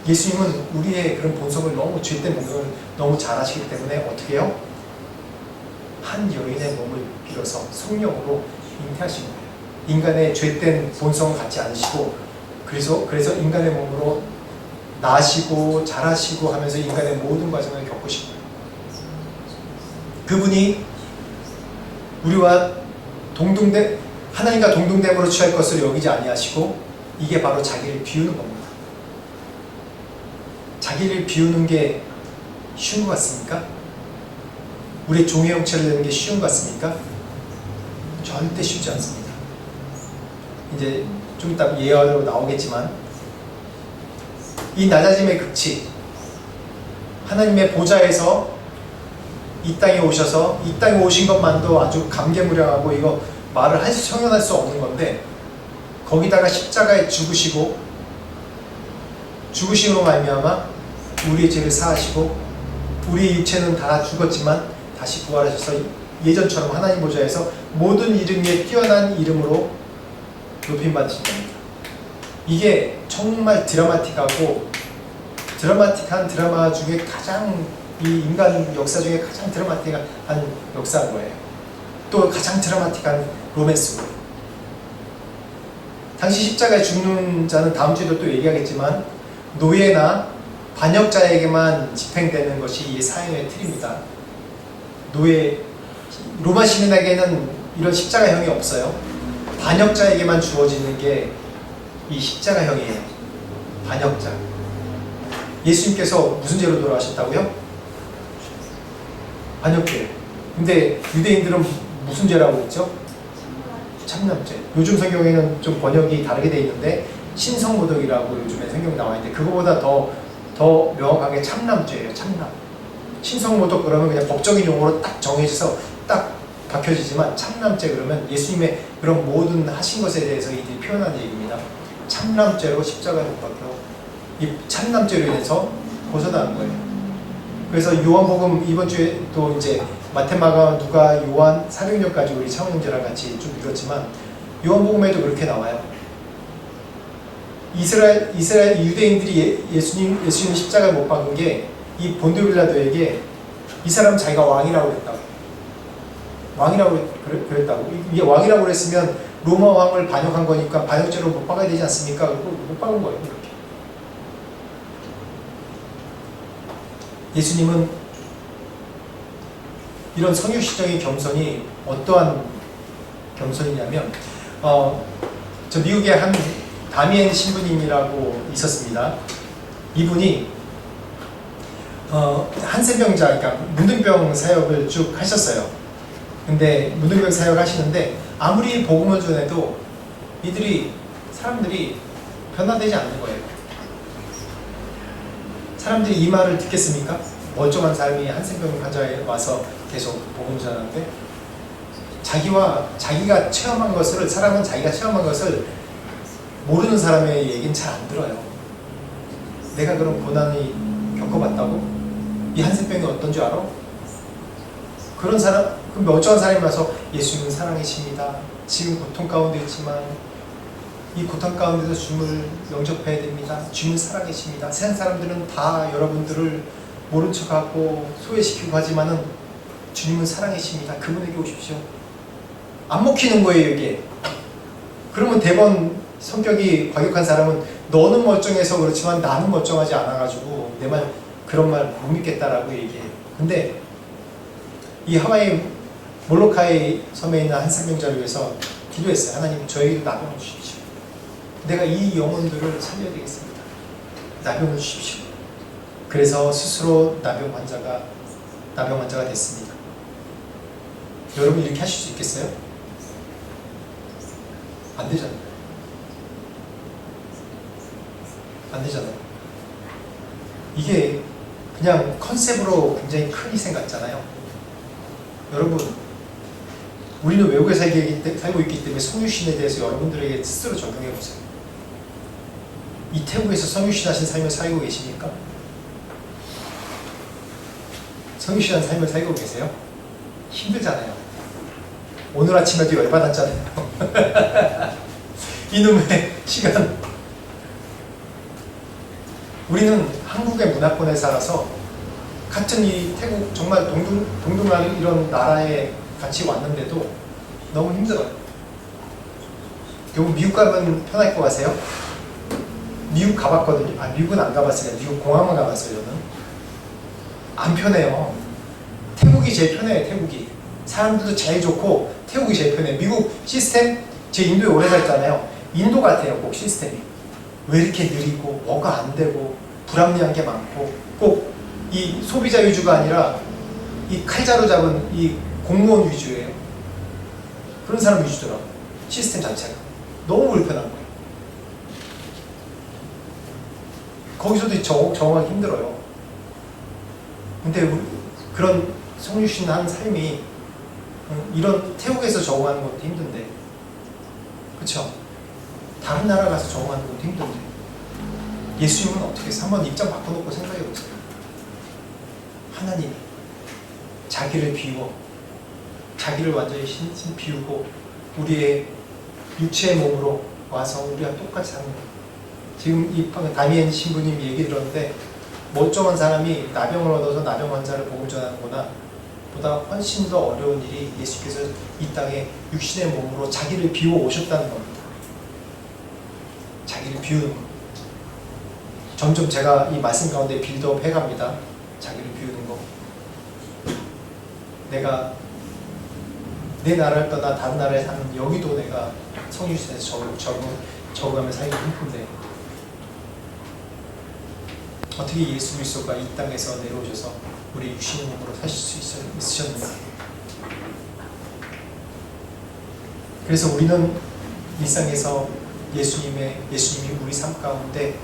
예수님은 우리의 그런 본성을 너무 죄된 본성을 너무 잘 아시기 때문에 어떻게 해요? 한 여인의 몸을 빌어서 성령으로 잉태하신 거예요. 인간의 죄된 본성을 갖지 않으시고 그래서 인간의 몸으로 나시고 자라시고 하면서 인간의 모든 과정을 겪으신 거예요. 그분이 우리와 하나님과 동등됨으로 취할 것을 여기지 아니하시고 이게 바로 자기를 비우는 겁니다. 자기를 비우는 게 쉬운 것 같습니까? 우리의 종의 형체를 내는 게 쉬운 것 같습니까? 절대 쉽지 않습니다. 이제 좀 이따 예언으로 나오겠지만 이 낮아짐의 극치, 하나님의 보좌에서 이 땅에 오셔서 이 땅에 오신 것만도 아주 감개무량하고 이거 형용할 수 없는 건데 거기다가 십자가에 죽으심으로 말미암아 우리의 죄를 사하시고 우리의 육체는 다 죽었지만 다시 부활하셔서 예전처럼 하나님 보좌에서 모든 이름 위에 뛰어난 이름으로 높임받으신 겁니다. 이게 정말 드라마틱한 드라마 중에 가장 이 인간 역사 중에 가장 드라마틱한 역사인 거예요. 또 가장 드라마틱한 로맨스고. 당시 십자가에 죽는 자는 다음 주에도 또 얘기하겠지만 노예나 반역자에게만 집행되는 것이 이 사형의 틀입니다. 로마 시민에게는 이런 십자가형이 없어요. 반역자에게만 주어지는 게 이 십자가형이에요. 반역자. 예수님께서 무슨 죄로 돌아가셨다고요? 반역죄. 근데 유대인들은 무슨 죄라고 했죠? 참남죄. 요즘 성경에는 좀 번역이 다르게 돼 있는데 신성모독이라고 요즘에 성경 나와 있는데 그거보다 더 명확하게 참남죄예요. 참남. 신성모독 그러면 그냥 법적인 용어로 딱 정해져서 딱 박혀지지만 참남죄 그러면 예수님의 그런 모든 하신 것에 대해서 이들이 표현한 얘기입니다. 참남죄로 십자가에 못 박혀 이 참남죄로 인해서 벗어나는 거예요. 그래서 요한복음 이번 주에 또 이제 마테마가 누가 요한 사도행전까지 우리 차원형제랑 같이 좀 읽었지만 요한복음에도 그렇게 나와요. 이스라엘 유대인들이 예수님 십자가에 못 박은 게 이 본디오 빌라도에게 이 사람 자기가 왕이라고 그랬다고. 왕이라고 그랬다고. 이게 왕이라고 그랬으면 로마 왕을 반역한 거니까 반역죄로 못 박아야 되지 않습니까? 못 박은 거예요. 이렇게. 예수님은 이런 성육신적인 겸손이 어떠한 겸손이냐면 저 미국에 한 다미엔 신부님이라고 있었습니다. 이분이 한센병자, 그러니까 문둥병 사역을 쭉 하셨어요. 근데 문둥병 사역 하시는데 아무리 복음을 전해도 사람들이 변화되지 않는 거예요. 사람들이 이 말을 듣겠습니까? 멀쩡한 삶이 한센병 환자에 와서 계속 복음 전하는데 자기가 체험한 것을 사람은 자기가 체험한 것을 모르는 사람의 얘기는 잘 안 들어요. 내가 그런 고난이 겪어봤다고? 이 한센병이 어떤 줄 알아? 그런 사람, 그 멀쩡한 사람이 와서 예수님은 사랑이십니다. 지금 고통 가운데 있지만 이 고통 가운데서 주님을 영접해야 됩니다. 주님은 사랑이십니다. 세상 사람들은 다 여러분들을 모른 척하고 소외시키고 하지만은 주님은 사랑이십니다. 그분에게 오십시오. 안 먹히는 거예요, 이게. 그러면 대번 성격이 과격한 사람은 너는 멀쩡해서 그렇지만 나는 멀쩡하지 않아가지고 내 말 그런 말 못 믿겠다라고 얘기해요. 근데 이 하와이 몰로카이 섬에 있는 한센병자를 위해서 기도했어요. 하나님 저에게도 나병을 주십시오. 내가 이 영혼들을 살려야 되겠습니다. 나병을 주십시오. 그래서 스스로 나병 환자가 됐습니다. 여러분 이렇게 하실 수 있겠어요? 안 되잖아요. 안 되잖아요. 이게 그냥 컨셉으로 굉장히 큰 희생 같잖아요. 여러분, 우리는 외국에 살고 있기 때문에 성육신에 대해서 여러분들에게 스스로 적용해 보세요. 이 태국에서 성육신 하신 삶을 살고 계십니까? 성육신 하신 삶을 살고 계세요? 힘들잖아요. 오늘 아침에도 열받았잖아요. 이놈의 시간. 우리는 한국의 문화권에 살아서 같은 이 태국 정말 동등한 이런 나라에 같이 왔는데도 너무 힘들어요. 여러분 미국 가면 편할 것 같아요? 미국 가봤거든요. 미국은 안 가봤어요. 미국 공항만 가봤어요. 저는 안 편해요. 태국이 제일 편해요. 태국이 사람들도 제일 좋고 태국이 제일 편해요. 미국 시스템, 제 인도에 오래 살잖아요. 인도 같아요. 꼭 시스템이 왜 이렇게 느리고 뭐가 안 되고 불합리한 게 많고 꼭 이 소비자 위주가 아니라 이 칼자루 잡은 이 공무원 위주예요. 그런 사람 위주더라고요. 시스템 자체가 너무 불편한 거예요. 거기서도 적응하기 힘들어요. 근데 그런 성육신 한 삶이 이런 태국에서 적응하는 것도 힘든데, 그렇죠? 다른 나라 가서 적응하는 것도 힘든데 예수님은 어떻게 해서 한번 입장 바꿔놓고 생각해 보세요. 하나님이 자기를 비워 자기를 완전히 신신 비우고 우리의 육체의 몸으로 와서 우리가 똑같이 사는 거예요. 지금 이 다미엔 신부님 얘기 들었는데 멀쩡한 사람이 나병을 얻어서 나병 환자를 복음 전하는 거나 보다 훨씬 더 어려운 일이 예수께서 이 땅에 육신의 몸으로 자기를 비워 오셨다는 겁니다. 자기를 비우는 겁니다. 점점 제가 이 말씀 가운데 빌드업 해갑니다. 자기를 비우는 거. 내가 내 나라를 떠나 다른 나라에 사는 여기도 내가 성유시에서 적응하며 살기 힘든데 어떻게 예수 그리스도가 이 땅에서 내려오셔서 우리 육신의 몸으로 사실 수 있으셨는가? 그래서 우리는 일상에서 예수님이 우리 삶 가운데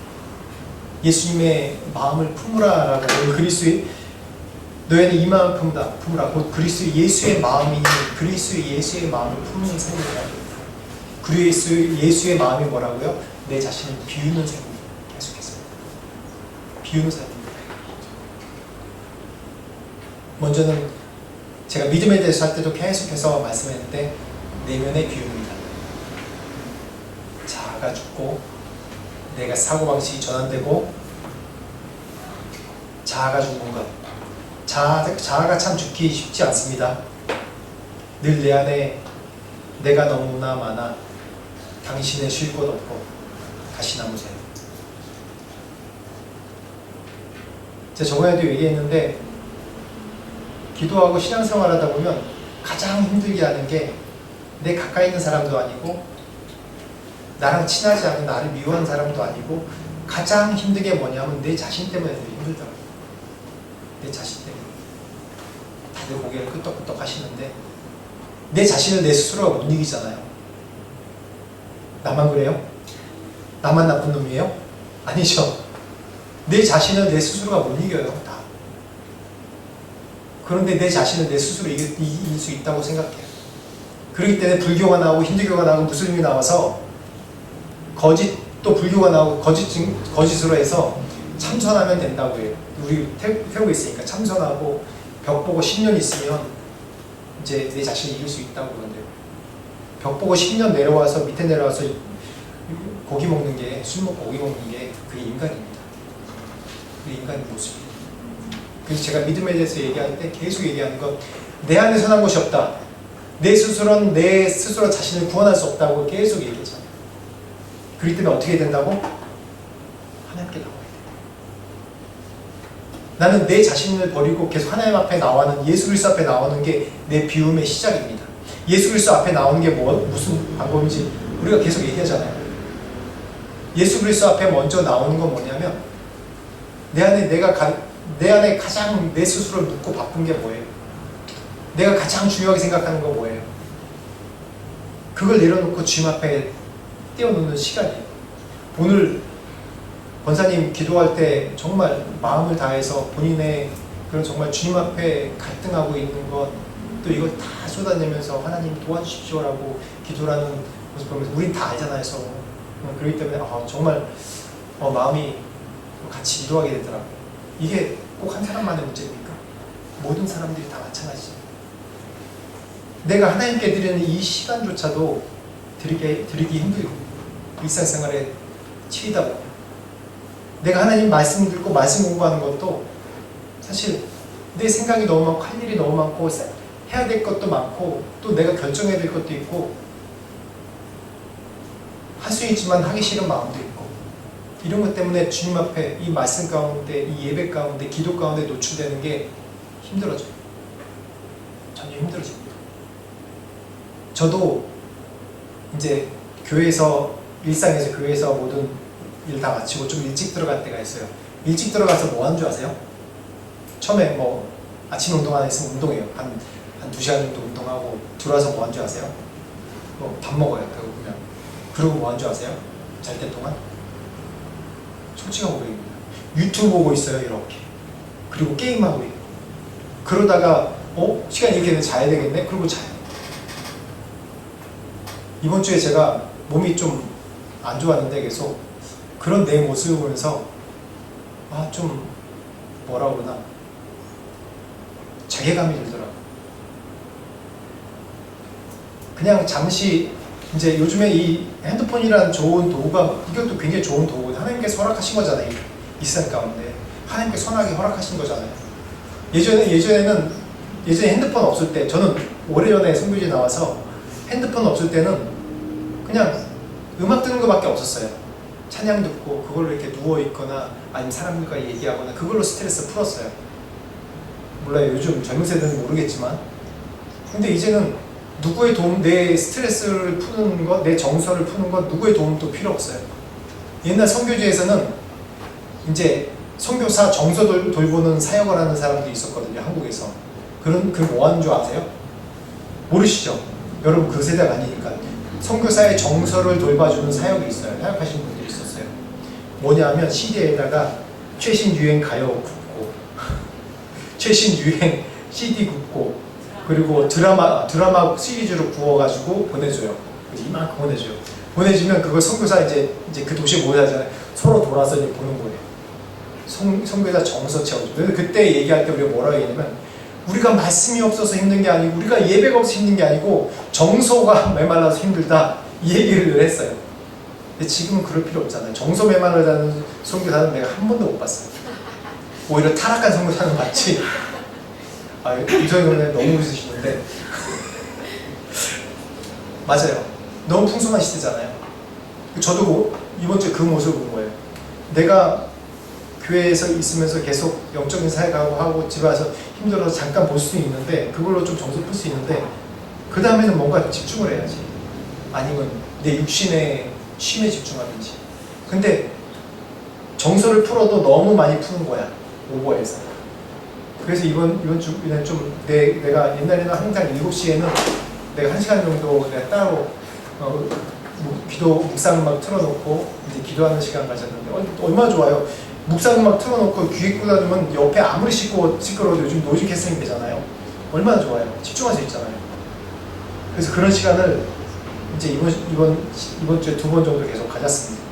예수님의 마음을 품으라라고 그리스도의 너희는 이 마음을 품으라 곧 그리스도 예수의 마음이 그리스도 예수의 마음을 품는 삶이다. 그리스도 예수의 마음이 뭐라고요? 내 자신을 비우는 삶입니다. 계속해서 비우는 삶입니다. 먼저는 제가 믿음에 대해서 할 때도 계속해서 말씀했는데 내면의 비움입니다. 자아가 죽고 내가 사고방식이 전환되고 자아가 죽는 것 자아가 참 죽기 쉽지 않습니다. 늘 내 안에 내가 너무나 많아 당신의 쉴 곳 없고 다시 남으세요. 제가 저번에도 얘기했는데 기도하고 신앙생활 하다 보면 가장 힘들게 하는 게 내 가까이 있는 사람도 아니고 나랑 친하지 않은 나를 미워하는 사람도 아니고 가장 힘든 게 뭐냐면 내 자신 때문에 힘들더라고요. 내 자신 때문에. 다들 고개를 끄덕끄덕 하시는데 내 자신을 내 스스로가 못 이기잖아요. 나만 그래요? 나만 나쁜 놈이에요? 아니죠. 내 자신을 내 스스로가 못 이겨요. 다. 그런데 내 자신을 내 스스로 이길 수 있다고 생각해요. 그렇기 때문에 불교가 나오고 힌두교가 나오고 무슬림이 나와서 또 불교가 나오고 거짓으로 해서 참선하면 된다고 해요. 우리 태우고 있으니까 참선하고 벽 보고 10년 있으면 이제 내 자신을 이길 수 있다고 그러는데요. 벽 보고 10년 내려와서 밑에 내려와서 고기 먹는 게 술 먹고 고기 먹는 게 그게 인간입니다. 그게 인간의 모습이에요. 그래서 제가 믿음에 대해서 얘기할 때 계속 얘기하는 건 내 안에 선한 것이 없다. 내 스스로는 내 스스로 자신을 구원할 수 없다고 계속 얘기하잖아요. 그렇기 때문에 어떻게 된다고? 하나님께 나와야 돼요. 나는 내 자신을 버리고 계속 하나님 앞에 나와는 예수 그리스도 앞에 나오는 게 내 비움의 시작입니다. 예수 그리스도 앞에 나오는 게 무슨 방법인지 우리가 계속 얘기하잖아요. 예수 그리스도 앞에 먼저 나오는 건 뭐냐면 내 안에 가장 내 스스로 묻고 바쁜 게 뭐예요? 내가 가장 중요하게 생각하는 거 뭐예요? 그걸 내려놓고 주님 앞에 떼어놓는 시간이에요. 오늘 권사님 기도할 때 정말 마음을 다해서 본인의 그런 정말 주님 앞에 갈등하고 있는 것 또 이걸 다 쏟아내면서 하나님 도와주십시오라고 기도하는 모습 보면서 우린 다 알잖아요. 서로. 그렇기 때문에 정말 마음이 같이 기도하게 되더라고요. 이게 꼭 한 사람만의 문제입니까? 모든 사람들이 다 마찬가지죠. 내가 하나님께 드리는 이 시간조차도 드리기 힘들고 일상생활에 치이다 보면 내가 하나님 말씀 듣고 말씀 공부하는 것도 사실 내 생각이 너무 많고 할 일이 너무 많고 해야 될 것도 많고 또 내가 결정해야 될 것도 있고 할 수 있지만 하기 싫은 마음도 있고 이런 것 때문에 주님 앞에 이 말씀 가운데 이 예배 가운데 기도 가운데 노출되는 게 힘들어져요. 전혀 힘들어집니다. 저도 이제 일상에서 교회에서 모든 일 다 마치고 좀 일찍 들어갈 때가 있어요. 일찍 들어가서 뭐 하는 줄 아세요? 처음에 뭐 아침 운동 하나 있으면 운동해요. 한 2시간 정도 운동하고 들어와서 뭐 하는 줄 아세요? 밥 먹어요. 그러고 뭐 하는 줄 아세요? 잘 때 동안? 솔직한 고백입니다. 유튜브 보고 있어요. 이렇게. 그리고 게임하고 있고. 그러다가 시간이 이렇게 되면 자야 되겠네? 그러고 자요. 이번 주에 제가 몸이 좀 안 좋았는데 계속 그런 내 모습을 보면서 좀 뭐라 그러나 자괴감이 들더라고요. 그냥 잠시 이제 요즘에 이 핸드폰이라는 좋은 도구가 이것도 굉장히 좋은 도구 하나님께서 허락하신 거잖아요. 이 세상 가운데 하나님께서 선하게 허락하신 거잖아요. 예전에 핸드폰 없을 때 저는 오래전에 선교지 나와서 핸드폰 없을 때는 그냥 음악 듣는 것밖에 없었어요. 찬양 듣고 그걸로 이렇게 누워 있거나 아니면 사람들과 얘기하거나 그걸로 스트레스 풀었어요. 몰라요. 요즘 젊은 세대는 모르겠지만. 근데 이제는 누구의 도움, 내 스트레스를 푸는 것, 내 정서를 푸는 것, 누구의 도움도 필요 없어요. 옛날 선교지에서는 이제 선교사 정서 돌보는 사역을 하는 사람들이 있었거든요. 한국에서. 그 뭐 하는 줄 아세요? 모르시죠? 여러분 그 세대가 아니니까. 선교사의 정서를 돌봐주는 사역이 있어요. 사역하시는 분들이 있었어요. 뭐냐면 CD에다가 최신 유행 가요 굽고 최신 유행 CD 굽고 그리고 드라마 시리즈로 구워가지고 보내줘요. 이만큼 보내줘요. 보내주면 그걸 선교사 이제 그 도시에 모여 하잖아요. 서로 돌아서 이제 보는 거예요. 선교사 정서 채워주고. 그때 얘기할 때 우리가 뭐라고 얘기하냐면 우리가 말씀이 없어서 힘든 게 아니고 우리가 예배가 없어서 힘든 게 아니고 정서가 메말라서 힘들다 이 얘기를 늘 했어요. 근데 지금은 그럴 필요 없잖아요. 정서 메말라는 선교사는 내가 한 번도 못 봤어요. 오히려 타락한 선교사는 봤지. 유성현 너무 웃으시는데 맞아요. 너무 풍성한 시대잖아요. 저도 이번 주에 그 모습을 본 거예요. 내가 교회에서 있으면서 계속 영적인 사역하고 하고 집에 와서 힘들어서 잠깐 볼 수도 있는데 그걸로 좀 정서 풀 수 있는데 그 다음에는 뭔가 집중을 해야지. 아니면 내 육신의 쉼에 집중하든지. 근데 정서를 풀어도 너무 많이 푸는 거야. 오버해서. 그래서 이번 주에는 좀 내가 옛날에는 항상 7시에는 내가 1시간 정도 내가 따로 기도 묵상음악 틀어놓고 이제 기도하는 시간 가졌는데 얼마나 좋아요. 묵상음악 틀어놓고 귀에 꽂아두면 옆에 아무리 시끄러워도 요즘 노이즈 캔슬링 되잖아요. 얼마나 좋아요. 집중할 수 있잖아요. 그래서 그런 시간을 이제 이번 주에 2번 정도 계속 가졌습니다.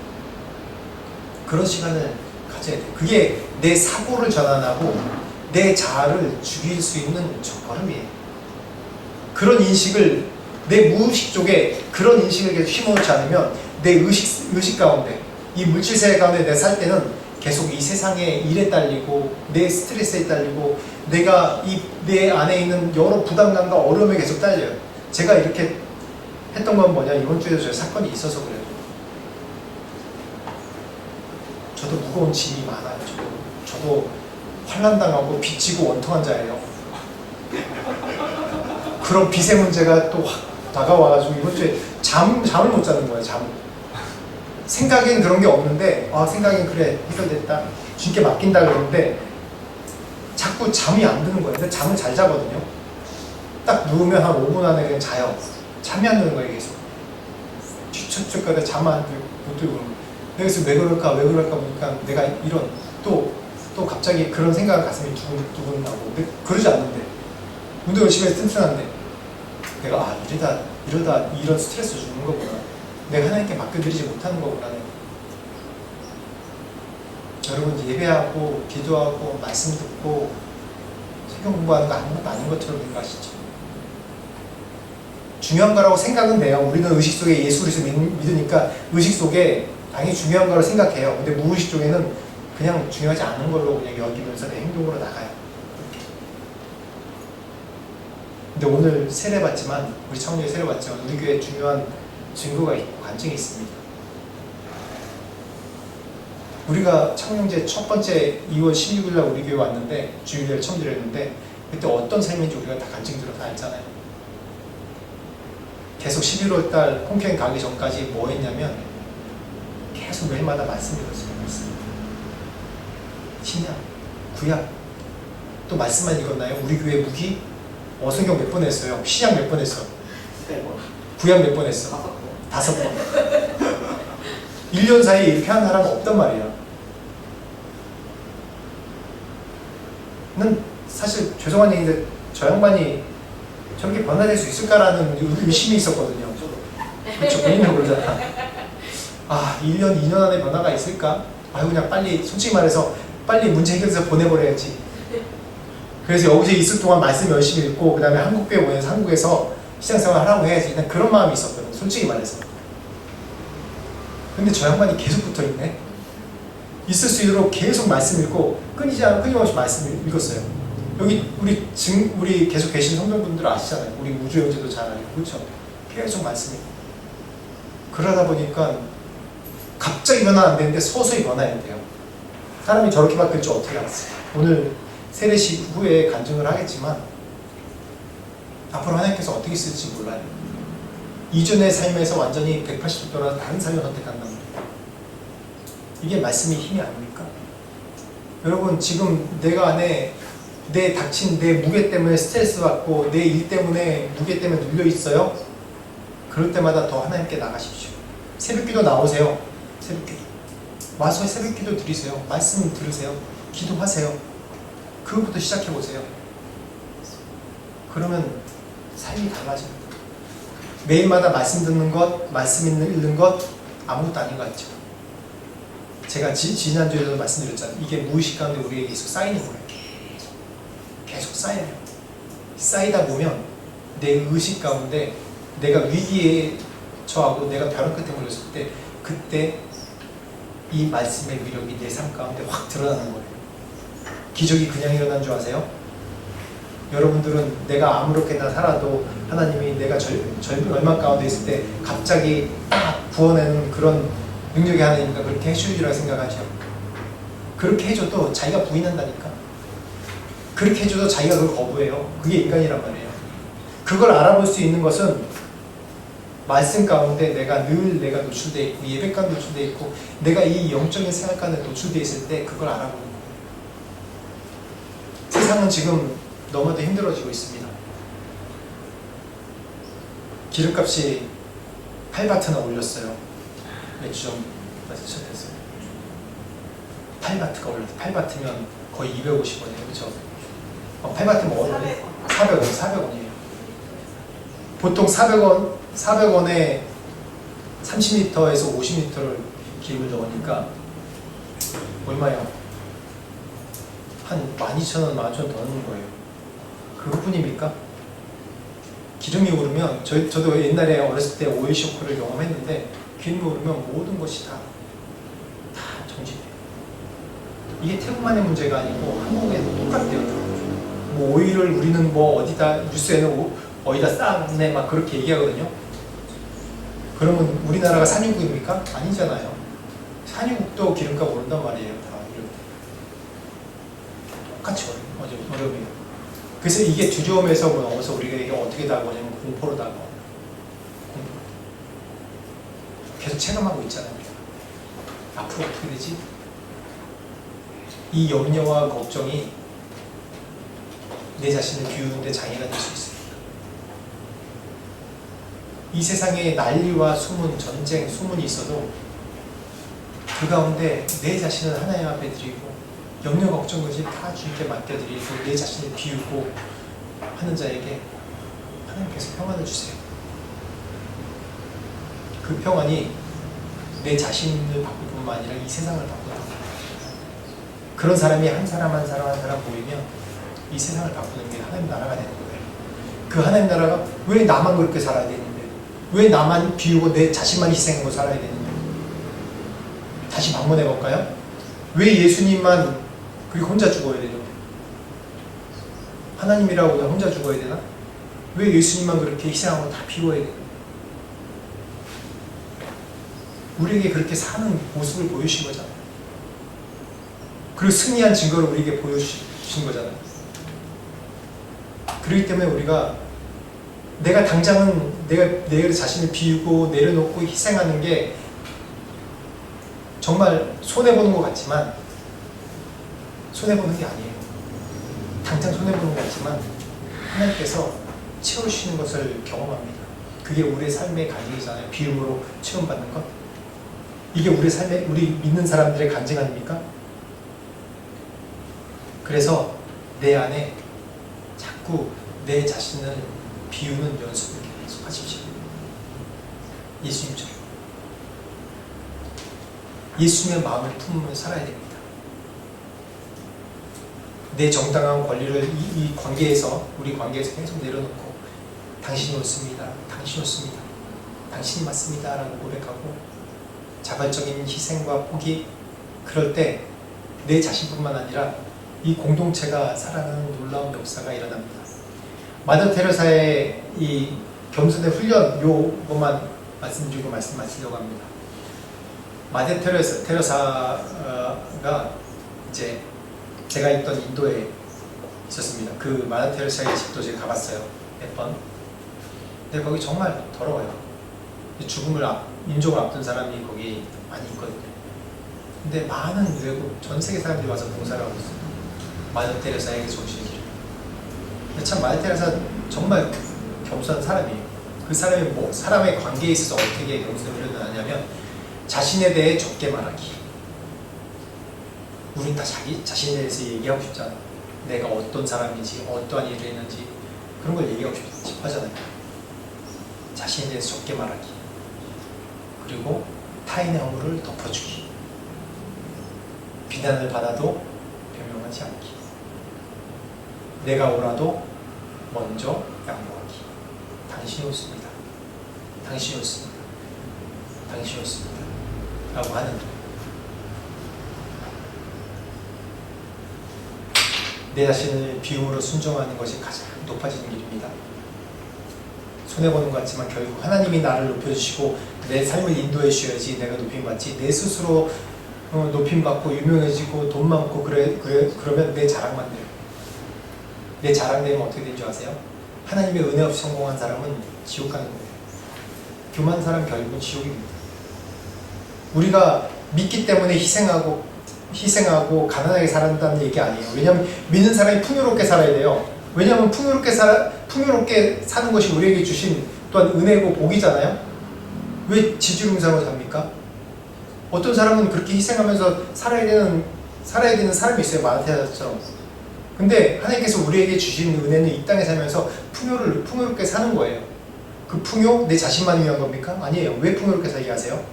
그런 시간을 가져야 돼요. 그게 내 사고를 전환하고 내 자아를 죽일 수 있는 첫걸음이에요. 그런 인식을 내 무의식 쪽에 그런 인식을 계속 심어놓지 않으면 내 의식 가운데 이 물질세계 가운데 내 살 때는 계속 이 세상의 일에 딸리고 내 스트레스에 딸리고 내가 내 안에 있는 여러 부담감과 어려움에 계속 딸려요. 제가 이렇게 했던 건 뭐냐, 이번 주에도 저 사건이 있어서 그래요. 저도 무거운 짐이 많아요. 저도 환난당하고 빚지고 원통한 자예요. 그런 빚의 문제가 또 확 다가와가지고 이번 주에 잠을 못 자는 거예요. 잠을. 생각엔 그런 게 없는데 생각엔 그래 해결됐다 주님께 맡긴다 그러는데 자꾸 잠이 안 드는 거예요. 근데 잠을 잘 자거든요. 딱 누우면 한 5분 안에 그냥 자요. 잠이 안 드는 거예요. 계속 뒤척척 가다 잠 안 못 들고 그래서 왜 그럴까 보니까 내가 이런 또 갑자기 그런 생각 가슴이 두근 나고 근데 그러지 않는데 운동 열심히 해서 튼튼한데 내가 이러다 이런 스트레스 주는 거구나. 내가 하나님께 맡겨드리지 못하는 거구나. 여러분 예배하고 기도하고 말씀 듣고 성경 공부하는 거 아무것도 아닌 것처럼 생각하시죠. 중요한 거라고 생각은 돼요. 우리는 의식 속에 예수 그리스도 믿으니까 의식 속에 당연히 중요한 거라고 생각해요. 근데 무의식 쪽에는 그냥 중요하지 않은 걸로 그냥 여기면서 내 행동으로 나가요. 근데 오늘 세례받지만 우리 청년이 세례받지만 우리 교회에 중요한 증거가 있고 간증이 있습니다. 우리가 청년제 첫 번째 2월 16일 날 우리 교회 왔는데 주일날 처음 드렸는데 그때 어떤 삶인지 우리가 다 간증 들어서 알잖아요. 계속 11월 달 홈캠 가기 전까지 뭐 했냐면 계속 매일마다 말씀 읽었어요. 말씀. 신약, 구약 또 말씀만 읽었나요? 우리 교회 무기 성경 몇 번 했어요? 신약 몇 번 했어? 3번. 구약 몇 번 했어? 5번. 1년 사이에 이렇게 하는 사람은 없단 말이야. 는 사실 죄송한 얘기인데 저 양반이 저렇게 변화될 수 있을까라는 의심이 있었거든요. 그렇죠. 본인은 그러잖아. 1년, 2년 안에 변화가 있을까? 그냥 빨리 솔직히 말해서 빨리 문제 해결해서 보내버려야지. 그래서 여기서 있을 동안 말씀 열심히 읽고 그 다음에 한국교회 모여서 한국에서 시장생활 하라고 해야지. 그냥 그런 마음이 있었거든요. 솔직히 말해서. 근데 저 양반이 계속 붙어있네. 있을 수 있도록 계속 말씀 읽고 끊임없이 말씀 읽었어요. 여기 우리 계속 계신 성도분들 아시잖아요. 우리 우주 형제도 잘 알고 그렇죠. 계속 말씀 읽고 그러다 보니까 갑자기 변화 안 되는데 서서히 변화해야 돼요. 사람이 저렇게 바뀔 줄 어떻게 알았어요? 오늘 세례식 후에 간증을 하겠지만 앞으로 하나님께서 어떻게 쓸지 몰라요. 이전의 삶에서 완전히 180도 돌아서 다른 삶을 선택한단 말이에요. 이게 말씀의 힘이 아닙니까? 여러분 지금 내가 안에 내 닥친 내 무게 때문에 스트레스 받고 내 일 때문에 무게 때문에 눌려 있어요? 그럴 때마다 더 하나님께 나가십시오. 새벽기도 나오세요. 새벽기도 와서 새벽기도 드리세요. 말씀 들으세요. 기도하세요. 그것부터 시작해보세요. 그러면 삶이 달라져요. 매일마다 말씀 듣는 것, 말씀 읽는 것 아무것도 아닌 것 같죠. 제가 지난주에도 말씀드렸잖아요. 이게 무의식 가운데 우리에게 계속 쌓이는 거예요. 계속 쌓여요. 쌓이다 보면 내 의식 가운데 내가 위기에 처하고 내가 벼랑 끝에 몰렸을 때 그때 이 말씀의 위력이 내 삶 가운데 확 드러나는 거예요. 기적이 그냥 일어난 줄 아세요? 여러분들은 내가 아무렇게나 살아도 하나님이 내가 젊은 얼마 가운데 있을 때 갑자기 딱 구원하는 그런 능력이 하나님이니까 그렇게 해주리라고 생각하죠. 그렇게 해줘도 자기가 부인한다니까. 그렇게 해줘도 자기가 그걸 거부해요. 그게 인간이란 말이에요. 그걸 알아볼 수 있는 것은 말씀 가운데 내가 노출되어 있고 예배 가운데 노출되어 있고 내가 이 영적인 생활 가운데 노출되어 있을 때 그걸 알아보는 거예요. 세상은 지금 너무도 힘들어지고 있습니다. 기름값이 8바트나 올렸어요. 몇 주 됐어요. 8바트가 올랐어요. 8바트면 거의 250원이에요. 그렇죠? 8바트면 얼마예요? 400원이에요. 보통 400원에 30리터에서 50리터를 기름을 넣으니까 얼마예요? 한 12,000원, 11,000원 더 넣는 거예요. 그것뿐입니까? 기름이 오르면 저도 옛날에 어렸을 때 오일 쇼크를 경험했는데 기름이 오르면 모든 것이 다 정지돼요. 이게 태국만의 문제가 아니고 한국에도 똑같대요. 뭐 오일을 우리는 뭐 어디다 뉴스에는 어디다 쌌네 막 그렇게 얘기하거든요. 그러면 우리나라가 산유국입니까? 아니잖아요. 산유국도 기름값 오른단 말이에요. 다 이럴 때. 똑같이 어려워요. 그래서 이게 두려움에서 넘어서 우리가 이게 어떻게 다가오냐면 공포로 다가와요. 공포. 계속 체감하고 있잖아요. 앞으로 어떻게 되지? 이 염려와 걱정이 내 자신을 비우는데 장애가 될 수 있습니다. 이 세상에 난리와 수문, 전쟁, 소문이 있어도 그 가운데 내 자신을 하나님 앞에 드리고 염려, 걱정, 것이 다 주님께 맡겨드리고 내 자신을 비우고 하는 자에게 하나님께서 평안을 주세요. 그 평안이 내 자신을 바꿀 뿐만 아니라 이 세상을 바꾼다. 그런 사람이 한 사람 보이면 이 세상을 바꾸는 게 하나님 나라가 되는 거예요. 그 하나님 나라가 왜 나만 그렇게 살아야 되는데, 왜 나만 비우고 내 자신만 희생하고 살아야 되는데, 다시 반문해 볼까요? 왜 예수님만 그리고 혼자 죽어야 되죠? 하나님이라고 혼자 죽어야 되나? 왜 예수님만 그렇게 희생하고 다 비워야 되나? 우리에게 그렇게 사는 모습을 보여주신 거잖아요. 그리고 승리한 증거를 우리에게 보여주신 거잖아요. 그렇기 때문에 우리가 내가 당장은 내 자신을 비우고 내려놓고 희생하는 게 정말 손해보는 것 같지만 손해보는 게 아니에요. 당장 손해보는 것 같지만 하나님께서 채우시는 것을 경험합니다. 그게 우리의 삶의 간증이잖아요. 비움으로 체험받는 것. 이게 우리 삶의, 우리 믿는 사람들의 간증 아닙니까? 그래서 내 안에 자꾸 내 자신을 비우는 연습을 계속 하십시오. 예수님처럼. 예수님의 마음을 품으며 살아야 됩니다. 내 정당한 권리를 이 관계에서, 우리 관계에서 계속 내려놓고 당신이 옳습니다. 당신이 옳습니다. 당신이 맞습니다. 라고 고백하고 자발적인 희생과 포기, 그럴 때 내 자신뿐만 아니라 이 공동체가 살아가는 놀라운 역사가 일어납니다. 마더 테레사의 이 겸손의 훈련, 요것만 말씀드리고 말씀 마치려고 합니다. 마대 테레사가 이제 제가 있던 인도에 있었습니다. 그 마대 테레사의 집도 제가 가봤어요. 몇 번. 근데 거기 정말 더러워요. 민족을 앞둔 사람이 거기 많이 있거든요. 근데 많은 외국 전 세계 사람들이 와서 봉사를 하고 있어요. 마대 테레사에게 오시는 길. 근데 참 마대 테레사 정말 겸손한 사람이에요. 그 사람이 뭐 사람의 관계에 있어서 어떻게 겸손을 표현하냐면 자신에 대해 적게 말하기. 우린 다 자기 자신에 대해서 얘기하고 싶잖아. 내가 어떤 사람인지, 어떠한 일을 했는지 그런 걸 얘기하고 싶어 하잖아요. 자신에 대해서 적게 말하기. 그리고 타인의 허물을 덮어주기. 비난을 받아도 변명하지 않기. 내가 옳아도 먼저 양보하기. 당신이 옳습니다. 당신이 옳습니다. 당신이 옳습니다. 라고 하는 내 자신을 비움으로 순종하는 것이 가장 높아지는 길입니다. 손해보는 것 같지만 결국 하나님이 나를 높여주시고 내 삶을 인도해 주셔야지 내가 높임받지. 내 스스로 높임받고 유명해지고 돈 많고 그러면 내 자랑만 돼요. 내 자랑되면 어떻게 되는 줄 아세요? 하나님의 은혜 없이 성공한 사람은 지옥 가는 거예요. 교만한 사람 결국은 지옥입니다. 우리가 믿기 때문에 희생하고 가난하게 살았다는 얘기 아니에요. 왜냐하면 믿는 사람이 풍요롭게 살아야 돼요. 왜냐하면 풍요롭게 사는 것이 우리에게 주신 또한 은혜고 복이잖아요. 왜 지주lum상으로 삽니까? 어떤 사람은 그렇게 희생하면서 살아야 되는 사람이 있어요. 마라테아처럼. 근데 하나님께서 우리에게 주신 은혜는 이 땅에 살면서 풍요롭게 사는 거예요. 그 풍요 내 자신만 위한 겁니까? 아니에요. 왜 풍요롭게 살게 하세요?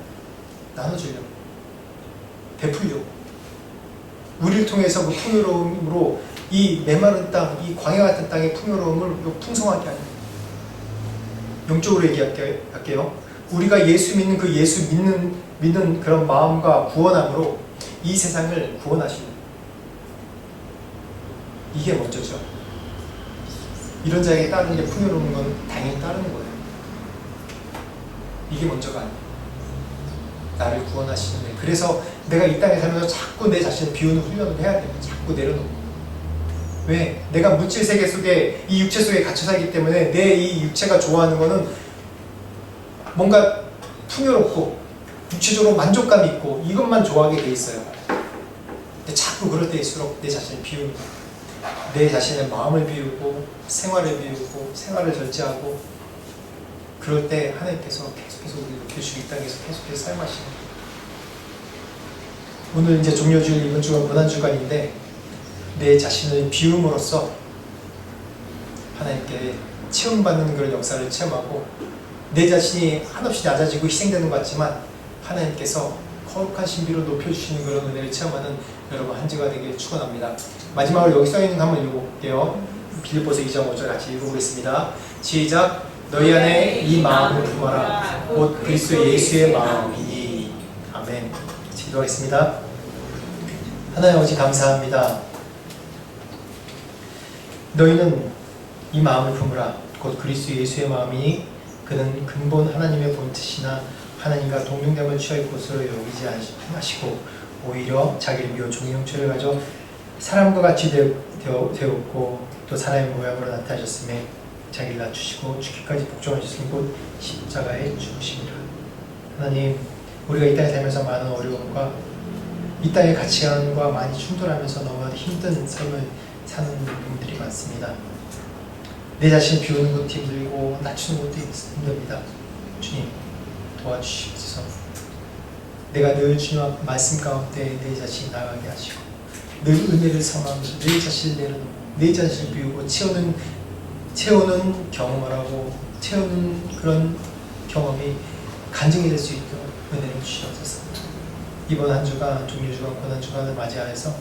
나눠주려고, 베풀려고. 우리를 통해서 그 풍요로움으로 이 메마른 땅, 이 광야 같은 땅의 풍요로움을 풍성하게 하는. 영적으로 얘기할게요. 우리가 예수 믿는 그 예수 믿는 그런 마음과 구원함으로 이 세상을 구원하시는. 이게 먼저죠. 이런 자에게 따르는 게 풍요로운 건 당연히 따르는 거예요. 이게 먼저가 아니에요. 나를 구원하시는데. 그래서 내가 이 땅에 살면서 자꾸 내 자신을 비우는 훈련을 해야 돼요. 자꾸 내려놓고. 왜? 내가 물질 세계 속에 이 육체 속에 갇혀 살기 때문에 내 이 육체가 좋아하는 거는 뭔가 풍요롭고 육체적으로 만족감이 있고 이것만 좋아하게 돼 있어요. 근데 자꾸 그럴 때일수록 내 자신을 비우는 거예요. 내 자신의 마음을 비우고 생활을 비우고 생활을 절제하고 그럴 때 하나님께서 계속해서 우리를 높여주시고 이 땅에서 계속해서 삶하시는 거예요. 오늘 이제 종료주일 이번 주가 고난주간인데 내 자신을 비움으로써 하나님께 체험받는 그런 역사를 체험하고 내 자신이 한없이 낮아지고 희생되는 것 같지만 하나님께서 거룩한 신비로 높여주시는 그런 은혜를 체험하는 여러분 한 주가 되길 축원합니다. 마지막으로 여기 써있는 거 한번 읽어볼게요. 빌립보서 2장 5절 같이 읽어보겠습니다. 시작. 너희 안에 이 마음을 품어라. 곧 그리스도 예수의 마음이니. 아멘. 기도하겠습니다. 하나님 아버지 감사합니다. 너희는 이 마음을 품으라. 곧 그리스도 예수의 마음이니 그는 근본 하나님의 본뜻이나 하나님과 동등됨을 취할 곳으로 여기지 마시고 오히려 자기를 비워 종의 형체를 가져 사람과 같이 되었고 또 사람의 모양으로 나타나셨음에 자기를 낮추시고 죽기까지 복종하셨으니 곧 십자가에 죽으심이라. 하나님, 우리가 이 땅에 살면서 많은 어려움과 이 땅의 가치관과 많이 충돌하면서 너무 힘든 삶을 사는 분들이 많습니다. 내 자신 비우는 것도 힘들고 낮추는 것도 힘듭니다. 주님 도와주시옵소서. 내가 늘 주님 앞 말씀 가운데 내 자신 나가게 하시고 늘 은혜를 삼하면서 내 자신을 내려놓고 내 자신을 비우고 채우는 경험을 하고 채우는 그런 경험이 간증이 될 수 있도록 은혜를 주시옵소서. 이번 한 주간 종료주간 고난주간을 맞이하여서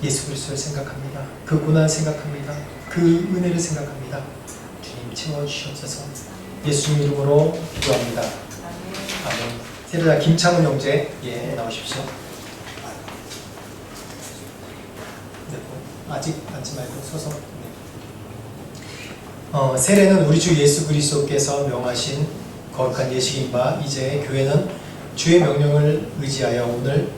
예수 그리스도를 생각합니다. 그 고난을 생각합니다. 그 은혜를 생각합니다. 주님 채워주시옵소서. 예수님 이름으로 기도합니다. 아멘. 세례자 김창훈 형제 나오십시오. 네, 아직 앉지 말고 서서. 네. 세례는 우리 주 예수 그리스도께서 명하신 거룩한 예식인 바 이제 교회는 주의 명령을 의지하여 오늘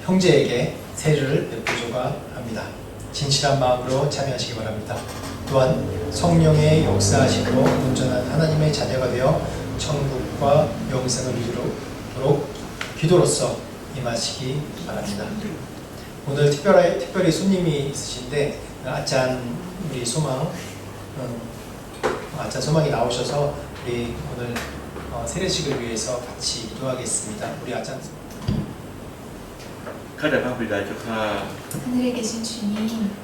형제에게 세례를 베푸고자 합니다. 진실한 마음으로 참여하시기 바랍니다. 또한 성령의 역사하심으로 온전한 하나님의 자녀가 되어 천국과 영생을 이루도록 기도로서 임하시기 바랍니다. 오늘 특별히 손님이 있으신데 아짠 우리 아짠 소망이 나오셔서 우리 오늘 세례식을 위해서 같이 기도하겠습니다. 우리 아짠 ข้าแต่พระบิดาเจ้าข้า 하늘에 계신 주님,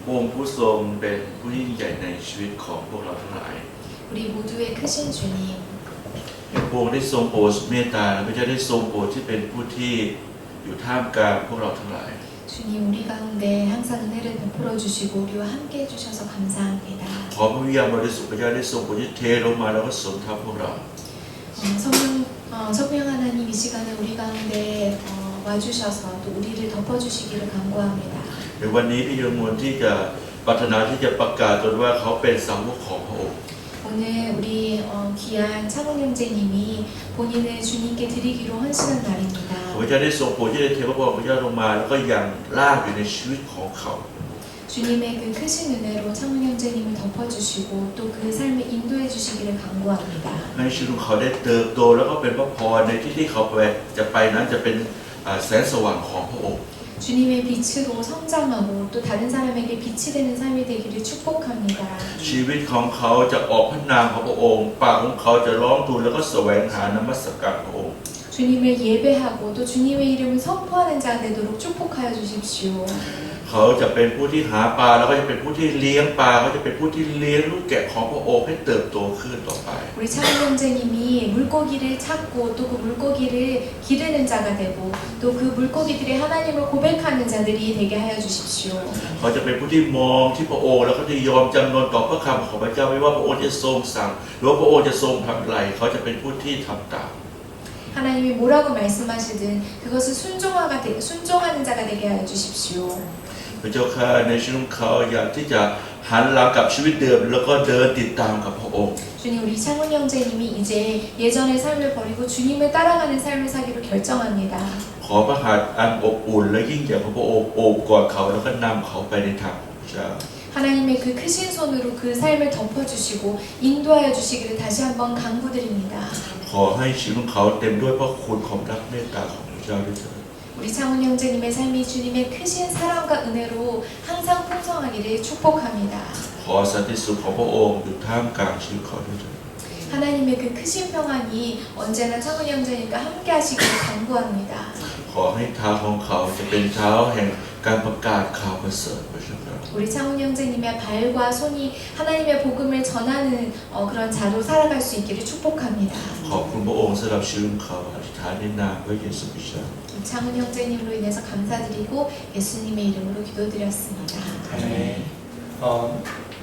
พระองค์ผู้ทรงเป็นผู้ยิ่งใหญ่ในชีวิตของพวกเราทั้งหลาย 우리 모두의 크신 주님, พระองค์ได้ทรงโปรดเมตตาและพระเจ้าได้ทรงโปรดที่เป็นผู้ที่อยู่ท่ามกลางพวกเราทั้งหลาย 주님 우리 가운데 항상 은혜를 베풀어 주시고 우리와 함께 해주셔서 감사합니다. ขอพระวิญญาณบริสุทธิ์พระเจ้าได้ทรงโปรดที่เทลงมาแล้วก็สวมทับพวกเรา 성령 하나님 이 시간에 우리 가운데 와주셔서 또 우리를 덮어주시기를 간구합니다. ในวันนี้พี่ยมนที่จะปรารถนาที่จะประกาศตนว่าเขาเป็นสาวกของพระองค์ 오늘 우리 귀한 창훈 형제님이 본인을 주님께 드리기로 헌신한 ขอ 날입니다. พระเจ้าได้ทรงโปรดที่ได้เทพระพระเจ้าลงมาแล้วก็ยังลากอยู่ในชีวิตของเขา 주님의 그 크신 은혜로 창훈 형제님을 덮어주시고 또 그 삶에 인도해 주시기를 간구합니다. ให้ชีวิตของเขาได้เติบโตแล้วก็เป็นพระพรในที่ที่เขาจะไปนั้นจะเป็นแสงสว่างของพระองค์ 주님의 빛으로 성장하고 또 다른 사람에게 빛이 되는 삶이 되기를 축복합니다. ชีวิตของเขาจะออกพระนามของพระองค์ปากของเขาจะร้องทูลแล้วก็แสวงหานมัสการพระองค์ 주님을 예배하고 또 주님의 이름을 선포하는 자가 되도록 축복하여 주십시오. เขาจะเป็นผู้ที่หาปลาแล้วก็จะเป็นผู้ที่เลี้ยงปลาเขาจะเป็นผู้ที่เลี้ยงลูกแกะของพระองค์ให้เติบโตขึ้นต่อไป 우리 창훈 형제님이 물고기를 찾고 또 그 물고기를 기르는 자가 되고 또 그 물고기들이 하나님을 고백하는 자들이 되게 하여 주십시오. เขาจะเป็นผู้ที่มองที่พระองค์แล้วก็จะยอมจำนนต่อพระคำของพระเจ้าไม่ว่าพระองค์จะทรงสั่งหรือว่าพระองค์จะทรงทำอะไรเขาจะเป็นผู้ที่ทำตาม 하나님이 뭐라고 말씀하시든 그것을 순종하는 자가 되게 하여 주십시오. พระเจ้าข้าในชีวิตของเขาอยากที่จะหันหลังกับชีวิตเดิมแล้วก็เดินติดตามกับพระองค์ 주님 우리 창훈 형제님이 이제 예전의 삶을 버리고 주님을 따라가는 삶을 사기로 결정합니다. ขอพระหัตถ์อันอบอุ่นและยิ่งใหญ่ของพระองค์โอบกอดเขาแล้วก็นำเขาไปในทางของพระเจ้า 하나님의 그 크신 손으로 그 삶을 덮어주시고 인도하여 주시기를 다시 한번 간구드립니다. ขอให้ชีวิตของเขาเต็มด้วยพระคุณของรักเมตตาของพระเจ้าด้วยเถิด 우리 창훈 형제님의 삶이 주님의 크신 사랑과 은혜로 항상 풍성하기를 축복합니다. ขอสันติสุขของพระองค์อยู่ท่ามกลางชีวิตเขาด้วยเถิด 하나님의 그 크신 평안이 언제나 창훈 형제님과 함께 하시기를 간구합니다. ขอให้เท้าของเขาจะเป็นเท้าแห่งการประกาศข่าวประเสริฐพระเจ้า 우리 창훈 형제님의 발과 손이 하나님의 복음을 전하는 그런 자로 살아갈 수 있기를 축복합니다. ขอบคุณพระองค์สำหรับชีวิตของเขาอธิษฐานในนามพระเยซูคริสต์ 창훈 형제님으로 인해서 감사드리고 예수님의 이름으로 기도드렸습니다. 네.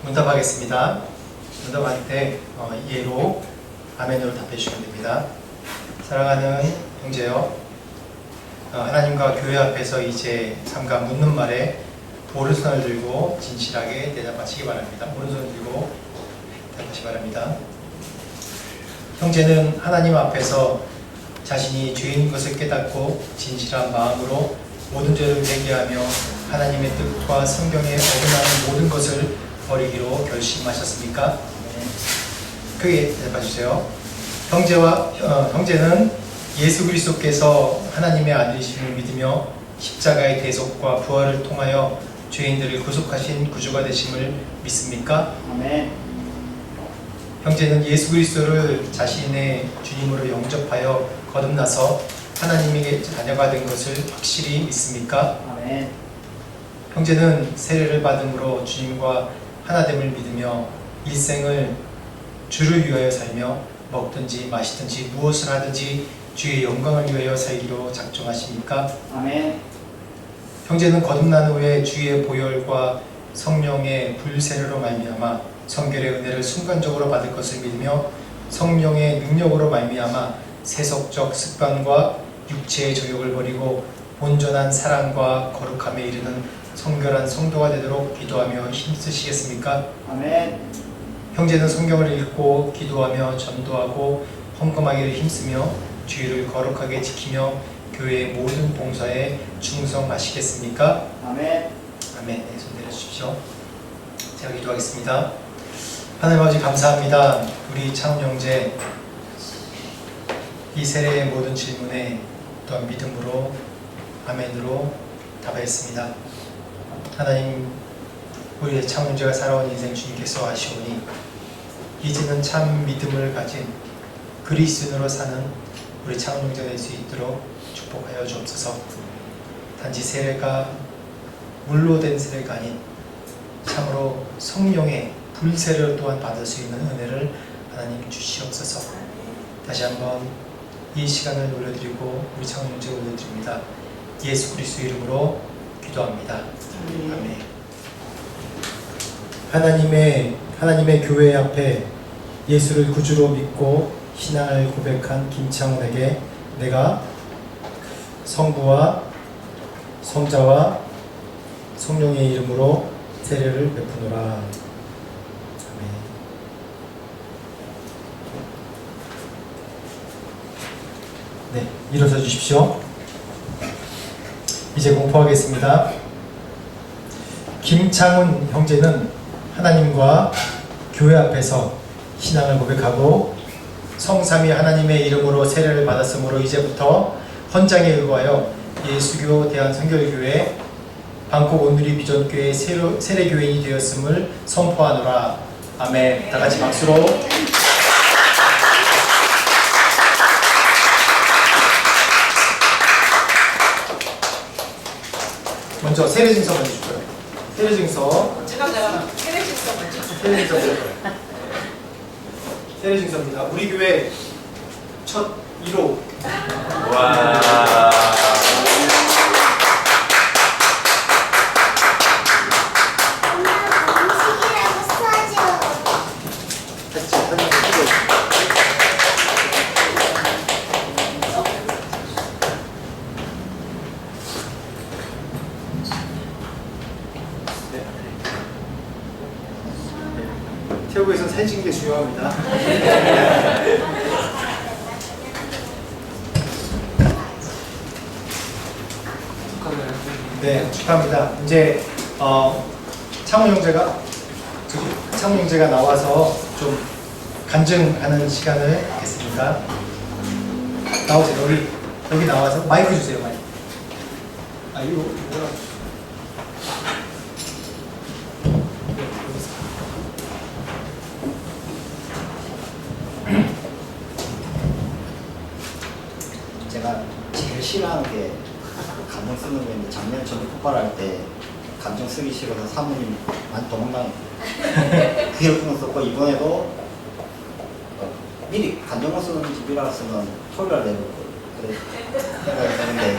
문답하겠습니다. 문답할 때 예로 아멘으로 답해 주시면 됩니다. 사랑하는 형제여, 하나님과 교회 앞에서 이제 삼가 묻는 말에 오른손을 들고 진실하게 대답하시기 바랍니다. 오른손을 들고 대답하시기 바랍니다. 형제는 하나님 앞에서 자신이 죄인 것을 깨닫고 진실한 마음으로 모든 죄를 회개하며 하나님의 뜻과 성경에 어긋나는 모든 것을 버리기로 결심하셨습니까? 크게 대답해주세요. 형제는 예수 그리스도께서 하나님의 아들이심을 믿으며 십자가의 대속과 부활을 통하여 죄인들을 구속하신 구주가 되심을 믿습니까? 아멘. 형제는 예수 그리스도를 자신의 주님으로 영접하여 거듭나서 하나님에게 자녀가 된 것을 확실히 믿습니까? 아멘. 형제는 세례를 받음으로 주님과 하나됨을 믿으며 일생을 주를 위하여 살며 먹든지 마시든지 무엇을 하든지 주의 영광을 위하여 살기로 작정하십니까? 아멘. 형제는 거듭난 후에 주의 보혈과 성령의 불세례로 말미암아 성결의 은혜를 순간적으로 받을 것을 믿으며 성령의 능력으로 말미암아 세속적 습관과 육체의 정욕을 버리고 온전한 사랑과 거룩함에 이르는 성결한 성도가 되도록 기도하며 힘쓰시겠습니까? 아멘. 형제는 성경을 읽고 기도하며 전도하고 헌금하기를 힘쓰며 주의를 거룩하게 지키며 교회의 모든 봉사에 충성하시겠습니까? 아멘. 아멘. 네, 손 내려주십시오. 제가 기도하겠습니다. 하나님 아버지 감사합니다. 우리 창훈 형제 이 세례의 모든 질문에 또한 믿음으로 아멘으로 답하였습니다. 하나님, 우리의 창훈 형제가 살아온 인생 주님께서 아시오니 이제는 참 믿음을 가진 그리스도인으로 사는 우리 창훈 형제가 될 수 있도록 축복하여 주옵소서. 단지 세례가 물로 된 세례가 아닌 참으로 성령의 불세례를 또한 받을 수 있는 은혜를 하나님 주시옵소서. 다시 한번 이 시간을 올려드리고 우리 창훈 형제 올려드립니다. 예수 그리스도 이름으로 기도합니다. 아멘. 하나님의 교회 앞에 예수를 구주로 믿고 신앙을 고백한 김창훈에게 내가 성부와 성자와 성령의 이름으로 세례를 베푸노라. 아멘. 네, 일어서 주십시오. 이제 공포하겠습니다. 김창훈 형제는 하나님과 교회 앞에서 신앙을 고백하고 성삼위 하나님의 이름으로 세례를 받았으므로 이제부터 헌장에 의거하여 예수교 대한선결교회 방콕 온누리 비전교회 세례교인이 되었음을 선포하노라. 아멘. 다 같이 박수로. 먼저 세례증서 먼저 줄까요? 세례증서. 제가 세례식서 먼저. 세례증서입니다. 우리 교회 첫 1호. 와. 태국에서 사진 찍는 게 중요합니다. 네, 축하합니다. 이제 창훈 형제가 나와서 좀 간증하는 시간을 갖겠습니다. 나오세요. 여기 나와서 마이크 주세요. 마이크. 아, 이거 뭐라? 제가 제일 싫어하는 게 감정 쓰는 거인데 작년에 저도 폭발할 때 감정 쓰기 싫어서 사모님 많이 도망당했고 그걸 끊었었고 이번에도 미리 감정을 쓰는 집이라 쓰면 토요일날 내놓고 그랬는데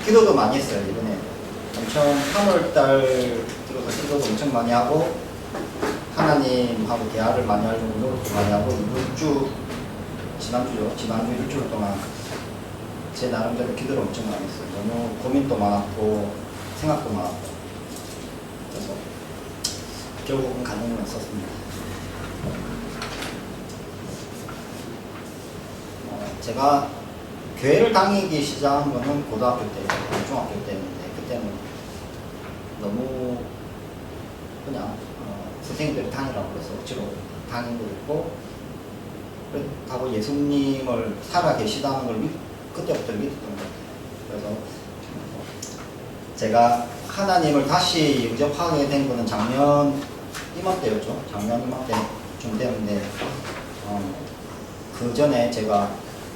기도도 많이 했어요. 이번에 엄청 3월달 들어서 기도도 엄청 많이 하고 하나님하고 대화를 많이 하려고 노력도 많이 하고 이번 주 지난주 일주일 동안 제 나름대로 기도를 엄청 많이 했어요. 너무 고민도 많았고 생각도 많았고 그래서 결국은 감정만 썼습니다. 제가 교회를 다니기 시작한 거는 고등학교 때, 중학교 때였는데 그때는 너무 그냥 선생님들이 다니라고 그래서 억지로 다닌 것도 있고 그렇다고 예수님을 살아 계시다는 걸 그때부터 믿었던 것 같아요. 그래서 제가 하나님을 다시 영접하게 된 거는 작년 이맘때였죠. 작년 이맘때쯤 되는데 그 전에 제가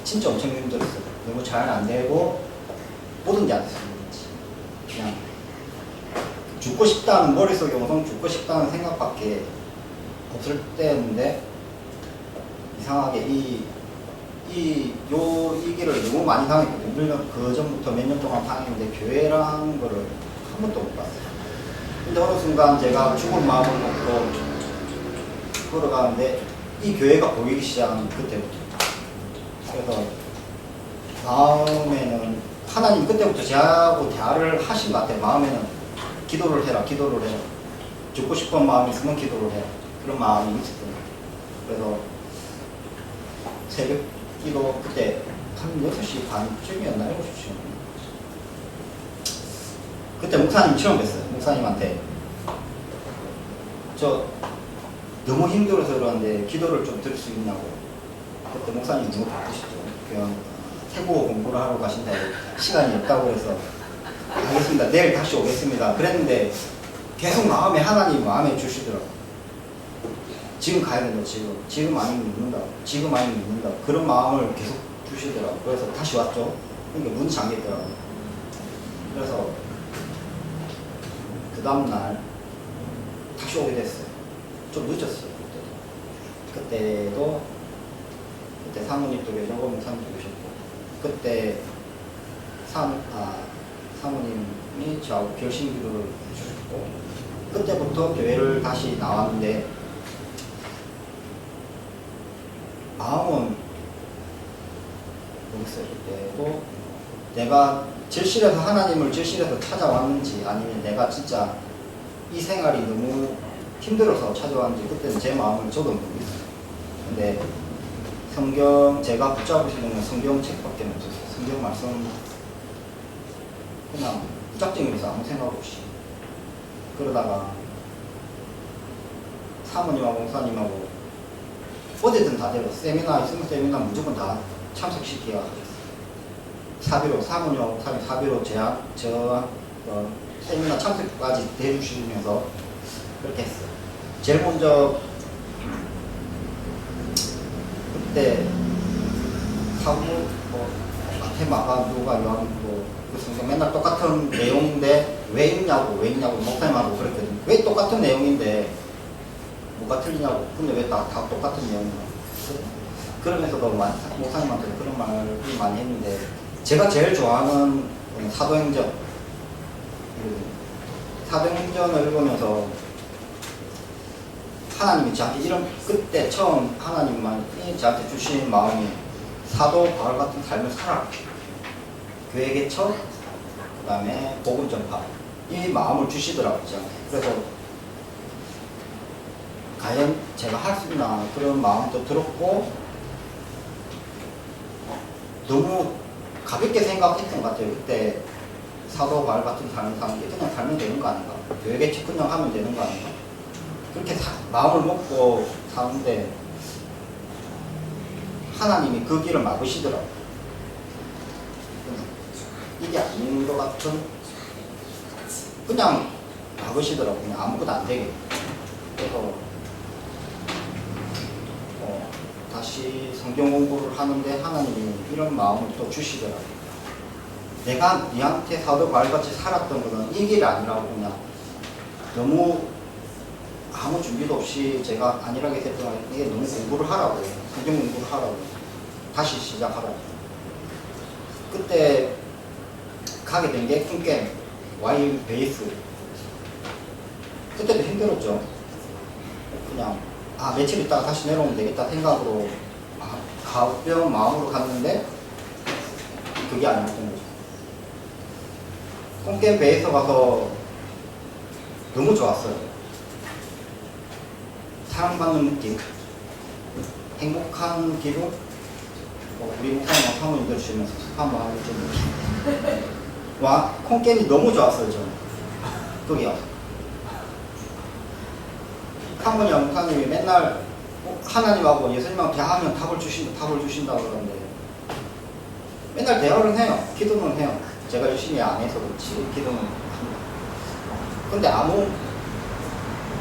진짜 엄청 힘들었어요. 너무 잘 안 되고 모든 게 안 됐어요. 그냥 죽고 싶다는 머릿속에 우선 죽고 싶다는 생각밖에 없을 때였는데 이상하게 이 길을 너무 많이 당했거든요. 물론 그 전부터 몇 년 동안 당했는데 교회라는 거를 한 번도 못 봤어요. 근데 어느 순간 제가 죽은 마음을 먹고 걸어가는데 이 교회가 보이기 시작한 그때부터. 그래서 마음에는 하나님 그때부터 저하고 대화를 하신 것 같아요. 마음에는 기도를 해라. 죽고 싶은 마음이 있으면 기도를 해라. 그런 마음이 있었거든요. 그래서 새벽 기도 그때 한 한 6시 반쯤이었나 7시쯤. 그때 목사님 처음 뵀어요. 목사님한테 저 너무 힘들어서 그러는데 기도를 좀 들을 수 있냐고. 그때 목사님이 너무 바쁘시죠. 그냥 태국어 공부를 하러 가신다 시간이 없다고 해서 알겠습니다. 내일 다시 오겠습니다. 그랬는데 계속 하나님 마음에 주시더라고요. 지금 가야 된다. 지금 아니면 늦는다. 지금 아니면 늦는다. 그런 마음을 계속 주시더라고요. 그래서 다시 왔죠. 그러니까 문이 잠겼더라고요. 그래서 그 다음날 다시 오게 됐어요. 좀 늦었어요. 그때 사모님도 계셨고 목사님도 계셨고 그때 사모님이 저하고 결심기도를 해주셨고 그때부터 교회를 다시 나왔는데 마음은 모르겠어요. 그때도 내가 절실해서 하나님을 절실해서 찾아왔는지 아니면 내가 진짜 이 생활이 너무 힘들어서 찾아왔는지 그때는 제 마음을 저도 모르겠어요. 근데 성경 제가 붙잡고 있는 건 성경책밖에 없었어요. 성경 말씀 그냥 무작정에서 아무 생각 없이 그러다가 사모님하고 목사님하고 어디든 다 데려 세미나 있으면 세미나 무조건 다 참석시키야 사비로 사모님하고 목사님 사비로 세미나 참석까지 대주시면서 그렇게 했어요. 제일 먼저 그때 사부 마테마가 누가 요한고 그 성경 맨날 똑같은 내용인데 왜 읽냐고 목사님하고 그랬거든요. 왜 똑같은 내용인데 뭐가 틀리냐고. 근데 왜 다 똑같은 내용이냐. 그러면서도 목사님한테 그런 말을 많이 했는데 제가 제일 좋아하는 사도행전. 사도행전을 읽으면서 하나님이 저한테 그때 처음 하나님만이 저한테 주신 마음이 사도 바울 같은 삶을 살아라. 교회 개척, 그 다음에 복음 전파. 이 마음을 주시더라고요. 그래서 과연 제가 할 수 있나 그런 마음도 들었고 너무 가볍게 생각했던 것 같아요. 그때 사도 바울 같은 삶을 사는 게 그냥 살면 되는 거 아닌가. 교회 개척 그냥 하면 되는 거 아닌가. 그렇게 마음을 먹고 사는데 하나님이 그 길을 막으시더라고요. 이게 아닌 것 같은 그냥 막으시더라고요. 그냥 아무것도 안 되게. 그래서 다시 성경 공부를 하는데 하나님이 이런 마음을 또 주시더라고요. 내가 니한테 사도 바울같이 살았던 것은 이 길이 아니라고 그냥 너무 아무 준비도 없이 제가 안일하게 했던 이게 너무 공부를 하라고 성경 공부를 하라고 다시 시작하라고. 그때 가게 된 게 쿵깸 와인 베이스. 그때도 힘들었죠. 그냥 며칠 있다가 다시 내려오면 되겠다 생각으로 가벼운 마음으로 갔는데 그게 아니었던 거죠. 쿵깸 베이스 가서 너무 좋았어요. 사랑받는 느낌, 행복한 기분. 우리 목사님과 사모님들 주시면서 한번 하겠죠. 와, 콩게임이 너무 좋았어요, 저는. 거기요. 사모님과 목사님이 맨날 하나님하고 예수님하고 대화하면 답을 주신다고 그러는데 맨날 대화를 해요. 기도는 해요. 제가 열심히 안 해서 그렇지, 기도는 합니다. 근데 아무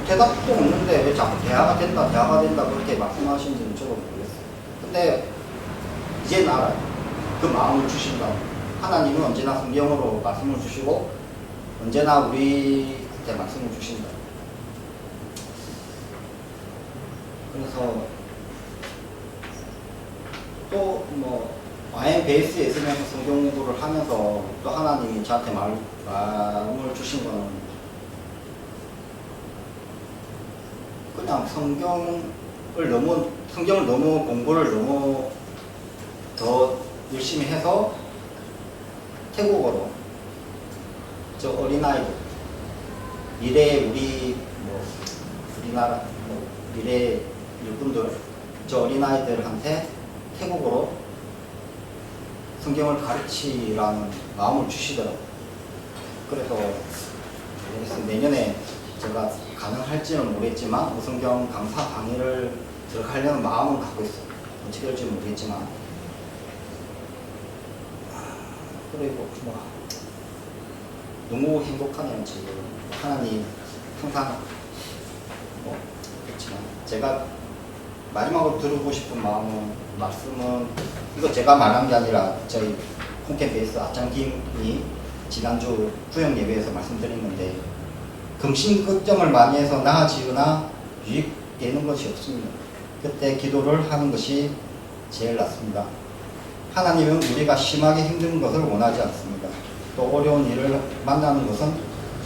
대답도 없는데 왜 자꾸 대화가 된다 그렇게 말씀하시는지는 저도 모르겠어요. 근데 이제는 알아요. 그 마음을 주신다. 하나님은 언제나 성경으로 말씀을 주시고 언제나 우리한테 말씀을 주신다. 그래서 또 와인 베이스에 있으면서 성경 공부를 하면서 또 하나님이 저한테 마음을 주신 거는 그냥 성경을 너무 공부를 너무 더 열심히 해서 태국어로 저 어린아이들 미래 우리나라 미래 일꾼들 저 어린아이들한테 태국어로 성경을 가르치라는 마음을 주시더라고요. 그래서 내년에 제가 가능할지는 모르겠지만 오성경 강사 강의를 들어가려는 마음은 갖고 있어요. 어떻게 될지 모르겠지만. 그리고 뭐 너무 행복하네요. 지금 하나님 항상 뭐 그렇지만 제가 마지막으로 들고 싶은 말씀은 이거 제가 말한 게 아니라 저희 콘캠페이스 아짱김이 지난주 구역 예배에서 말씀드린 건데, 긍심 걱정을 많이 해서 나아지거나 유익되는 것이 없습니다. 그때 기도를 하는 것이 제일 낫습니다. 하나님은 우리가 심하게 힘든 것을 원하지 않습니다. 또 어려운 일을 만나는 것은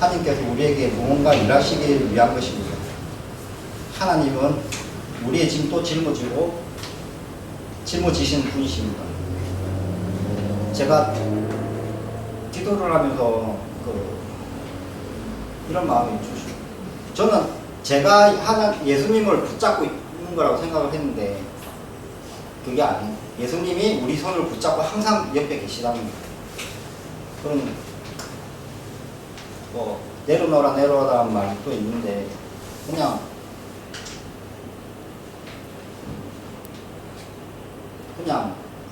하나님께서 우리에게 무언가 일하시기 위한 것입니다. 하나님은 우리의 짐도 짊어지신 분이십니다. 제가 기도를 하면서 이런 마음이 주시고, 저는 제가 예수님을 붙잡고 있는 거라고 생각을 했는데 그게 아니에요. 예수님이 우리 손을 붙잡고 항상 옆에 계시다는 거예요. 그럼 뭐 내려놓으라는 말도 있는데 그냥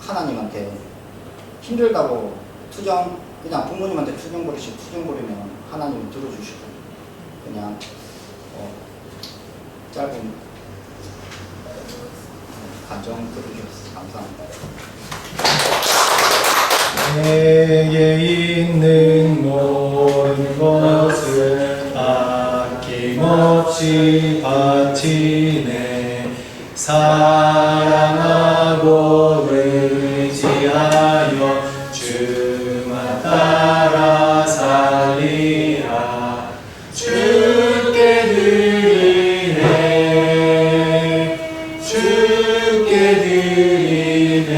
하나님한테 힘들다고 그냥 부모님한테 투정 부리면 하나님은 들어주시고, 그냥 짧은 간정 들어주셔서 감사합니다. 내게 있는 모든 것을 아낌없이 바치네. 사랑하고 의지하여 주만 따라 살리라. 주께 드리네, 주께 드리네.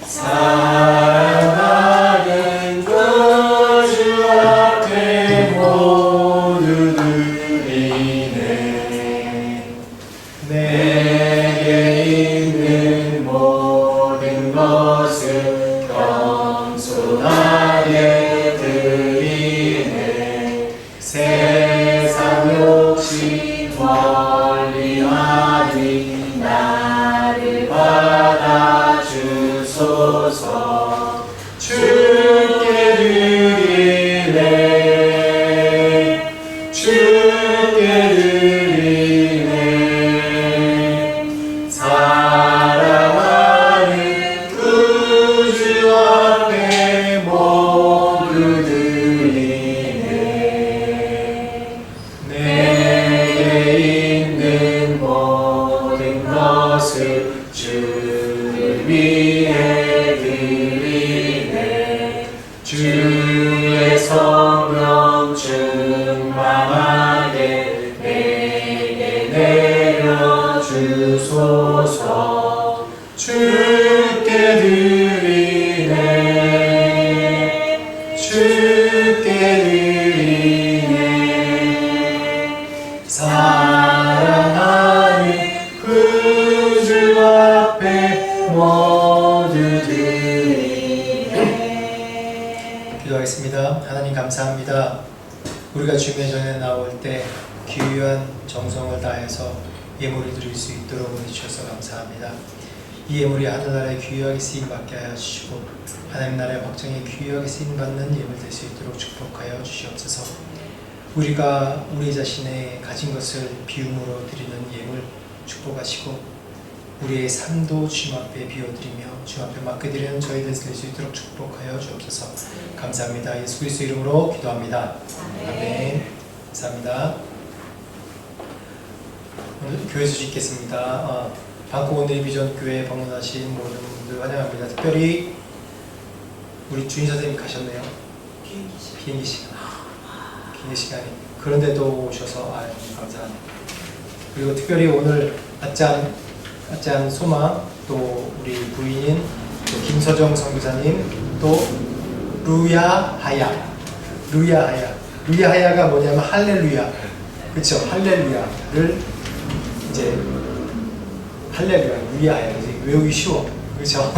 사랑하는 그 주 앞에 모두 드리네. 내게 있는 모든 것을 겸손하게 드리네. 세상 욕심 멀리하니 나를 받아주소서. 주께 드리네, 주께 드리네. 사랑하는 그 주 앞에 모두 드리네. 내게 있는 모든 것을 주를 위해 드리네. 주의 성령 충만하게 내게 내려주소서. 주께 드리네, 주께 드리네. 사랑하는 그 주 앞에 모두 드리네. 기도하겠습니다. 하나님 감사합니다. 우리가 주님의 전에 나올 때 귀한 정성을 다해서 예물을 드릴 수 있도록 은혜 주셔서 감사합니다. 이 예물이 하늘나라에 귀하게 쓰임받게 하여 주시고 하나님 나라의 확정에 귀하게 쓰임받는 예물 될 수 있도록 축복하여 주시옵소서. 우리가 우리 자신의 가진 것을 비움으로 드리는 예물 축복하시고 우리의 삶도 주님 앞에 비워드리며 주님 앞에 맡겨드리는 저희들 될 수 있도록 축복하여 주옵소서. 감사합니다. 예수 그리스도 이름으로 기도합니다. 아멘. 감사합니다. 오늘 교회 소식 있겠습니다. 방콕원데이 비전교회 방문하신 모든 분들 환영합니다. 특별히 우리 주인 선생님 가셨네요. 비행기 시간이. 그런데도 오셔서 감사합니다. 그리고 특별히 오늘 아짱 소마, 또 우리 부인인 또 김서정 선교사님, 또 루야하야가 뭐냐면 할렐루야, 그렇죠? 할렐루야를 이제 루야하야 외우기 쉬워. 그렇죠?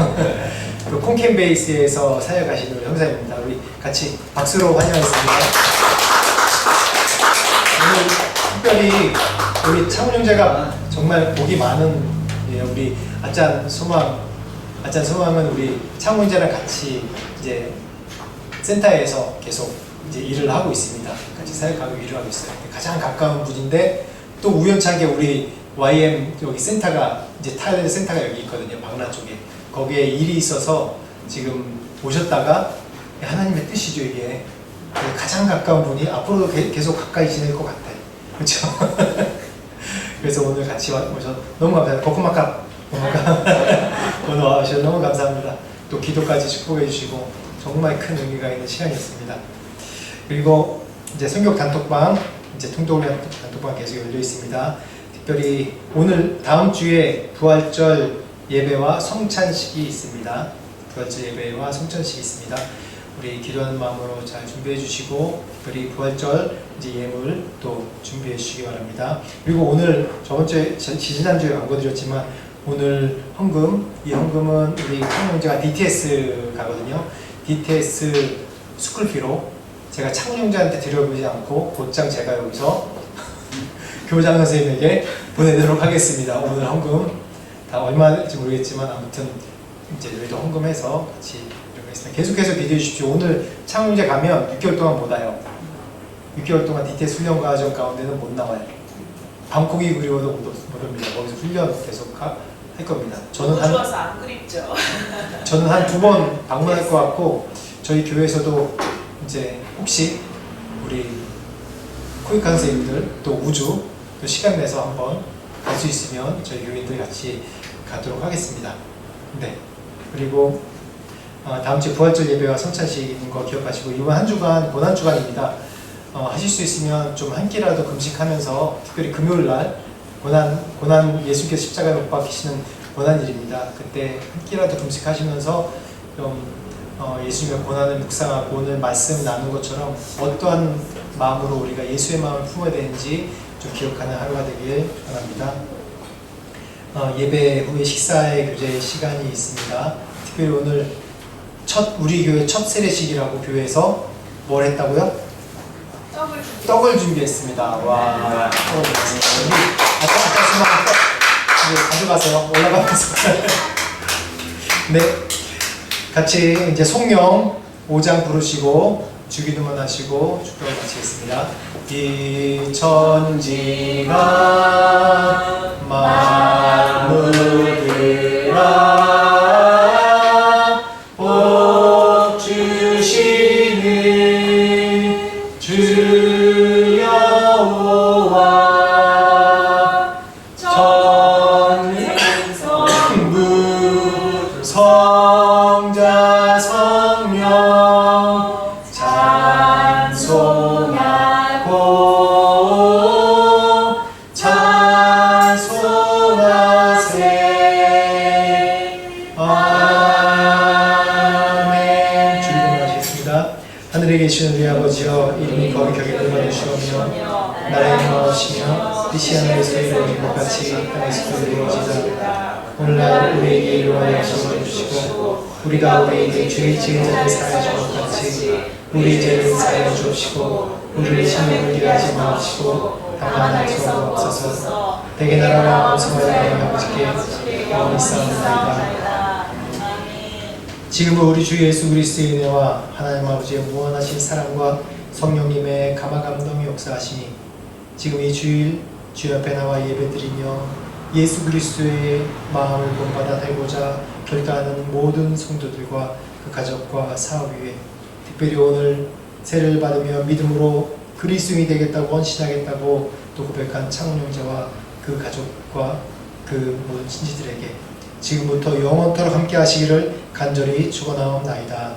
그 콩캔베이스에서 사역하시는 우리 형사입니다. 우리 같이 박수로 환영하겠습니다. 오늘 특별히 우리 창훈 형제가 정말 복이 많은, 예, 우리 아짠 소망은 우리 창훈 형제랑 같이 이제 센터에서 계속 이제 일을 하고 있습니다. 같이 사역하고 일을 하고 있어요. 가장 가까운 분인데 또 우연찮게 우리 YM 여기 센터가 이제 타일랜드 센터가 여기 있거든요. 방라 쪽에. 거기에 일이 있어서 지금 오셨다가 하나님의 뜻이죠 이게. 가장 가까운 분이 앞으로도 계속 가까이 지낼 것 같아요. 그렇죠? 그래서 오늘 같이 오셔서 너무 감사합니다. 코코마카 오늘 와주셔서 너무 감사합니다. 또 기도까지 축복해 주시고 정말 큰 의미가 있는 시간이었습니다. 그리고 이제 성격 단톡방, 이제 통독련 단톡방 계속 열려 있습니다. 특별히 오늘 다음 주에 부활절 예배와 성찬식이 있습니다. 부활절 예배와 성찬식이 있습니다. 우리 기도하는 마음으로 잘 준비해 주시고 특별히 부활절 이제 예물 또 준비해 주시기 바랍니다. 그리고 오늘 저번주에 지난주에 광고드렸지만 오늘 헌금, 이 헌금은 우리 창훈형제가 DTS 가거든요. DTS 스쿨피로 제가 창훈형제한테 드려보지 않고 곧장 제가 여기서 교장 선생님에게 보내도록 하겠습니다. 오늘 헌금 다 얼마인지 모르겠지만 아무튼 이제 저희도 헌금해서 같이 이렇게 하겠습니다. 계속해서 기도해 주십시오. 오늘 창훈형제 가면 6개월 동안 못 와요. 6개월 동안 DTS 훈련 과정 가운데는 못 나와요. 방콕이 그리워도 못 옵니다. 거기서 훈련 계속 할 겁니다. 저는 좋아서 안 그립죠. 저는 한 2번 방문할 것 같고 저희 교회에서도 이제 혹시 우리 코이카 선생님들 또 우주 또 시간 내서 한번 갈 수 있으면 저희 교인들 같이 가도록 하겠습니다. 네. 그리고 다음 주 부활절 예배와 성찬식 있는 거 기억하시고 이번 한 주간 고난 주간입니다. 하실 수 있으면 좀 한 끼라도 금식하면서 특별히 금요일 날 고난 예수께서 십자가에 못 박히시는 고난일입니다. 그때 한 끼라도 금식하시면서 좀 예수님의 고난을 묵상하고 오늘 말씀 나눈 것처럼 어떠한 마음으로 우리가 예수의 마음을 품어야 되는지 좀 기억하는 하루가 되길 바랍니다. 예배 후에 식사의 교제 시간이 있습니다. 특별히 오늘 우리 교회 첫 세례식이라고 교회에서 뭘 했다고요? 떡을 준비했습니다. 와, 가져가세요. 올라가면서. 네, 같이 이제 송영 5장 부르시고 주기도문 하시고 축도를 마치겠습니다. 이 천지가 만물들아 복 주시는 주여와 전능성부 성자 성령 찬송하고 찬송하세. 아멘. 주기도문 하시겠습니다. 하늘에 계시는 우리 아버지여 이름이 거룩하게 받으시오며 나라의 임하시며 뜻이 하늘에서 이루어진 것 같이 땅에서도 이루어지다. 오늘날 우리에게 일용할 양식을 주시고 우리가 우리에게 죄의 지은 자를 사하여 준 것 같이 우리 죄를 사하여 주옵시고 우리를 시험에 들게 하지 마옵시고 다만 악에서 없어서 대개 나라와 원수와 아버지께 영원히 싸움나이다. 지금은 우리 주 예수 그리스도의 은혜와 하나님 아버지의 무한하신 사랑과 성령님의 감화감동이 역사하시니 지금 이 주일 주 앞에 나와 예배드리며 예수 그리스도의 마음을 본받아 달고자 결단하는 모든 성도들과 그 가족과 사업 위에 특별히 오늘 세례를 받으며 믿음으로 그리스도인이 되겠다고 헌신하겠다고 또 고백한 창훈 형제와 그 가족과 그 모든 친지들에게 지금부터 영원토록 함께 하시기를 간절히 축원하옵나이다.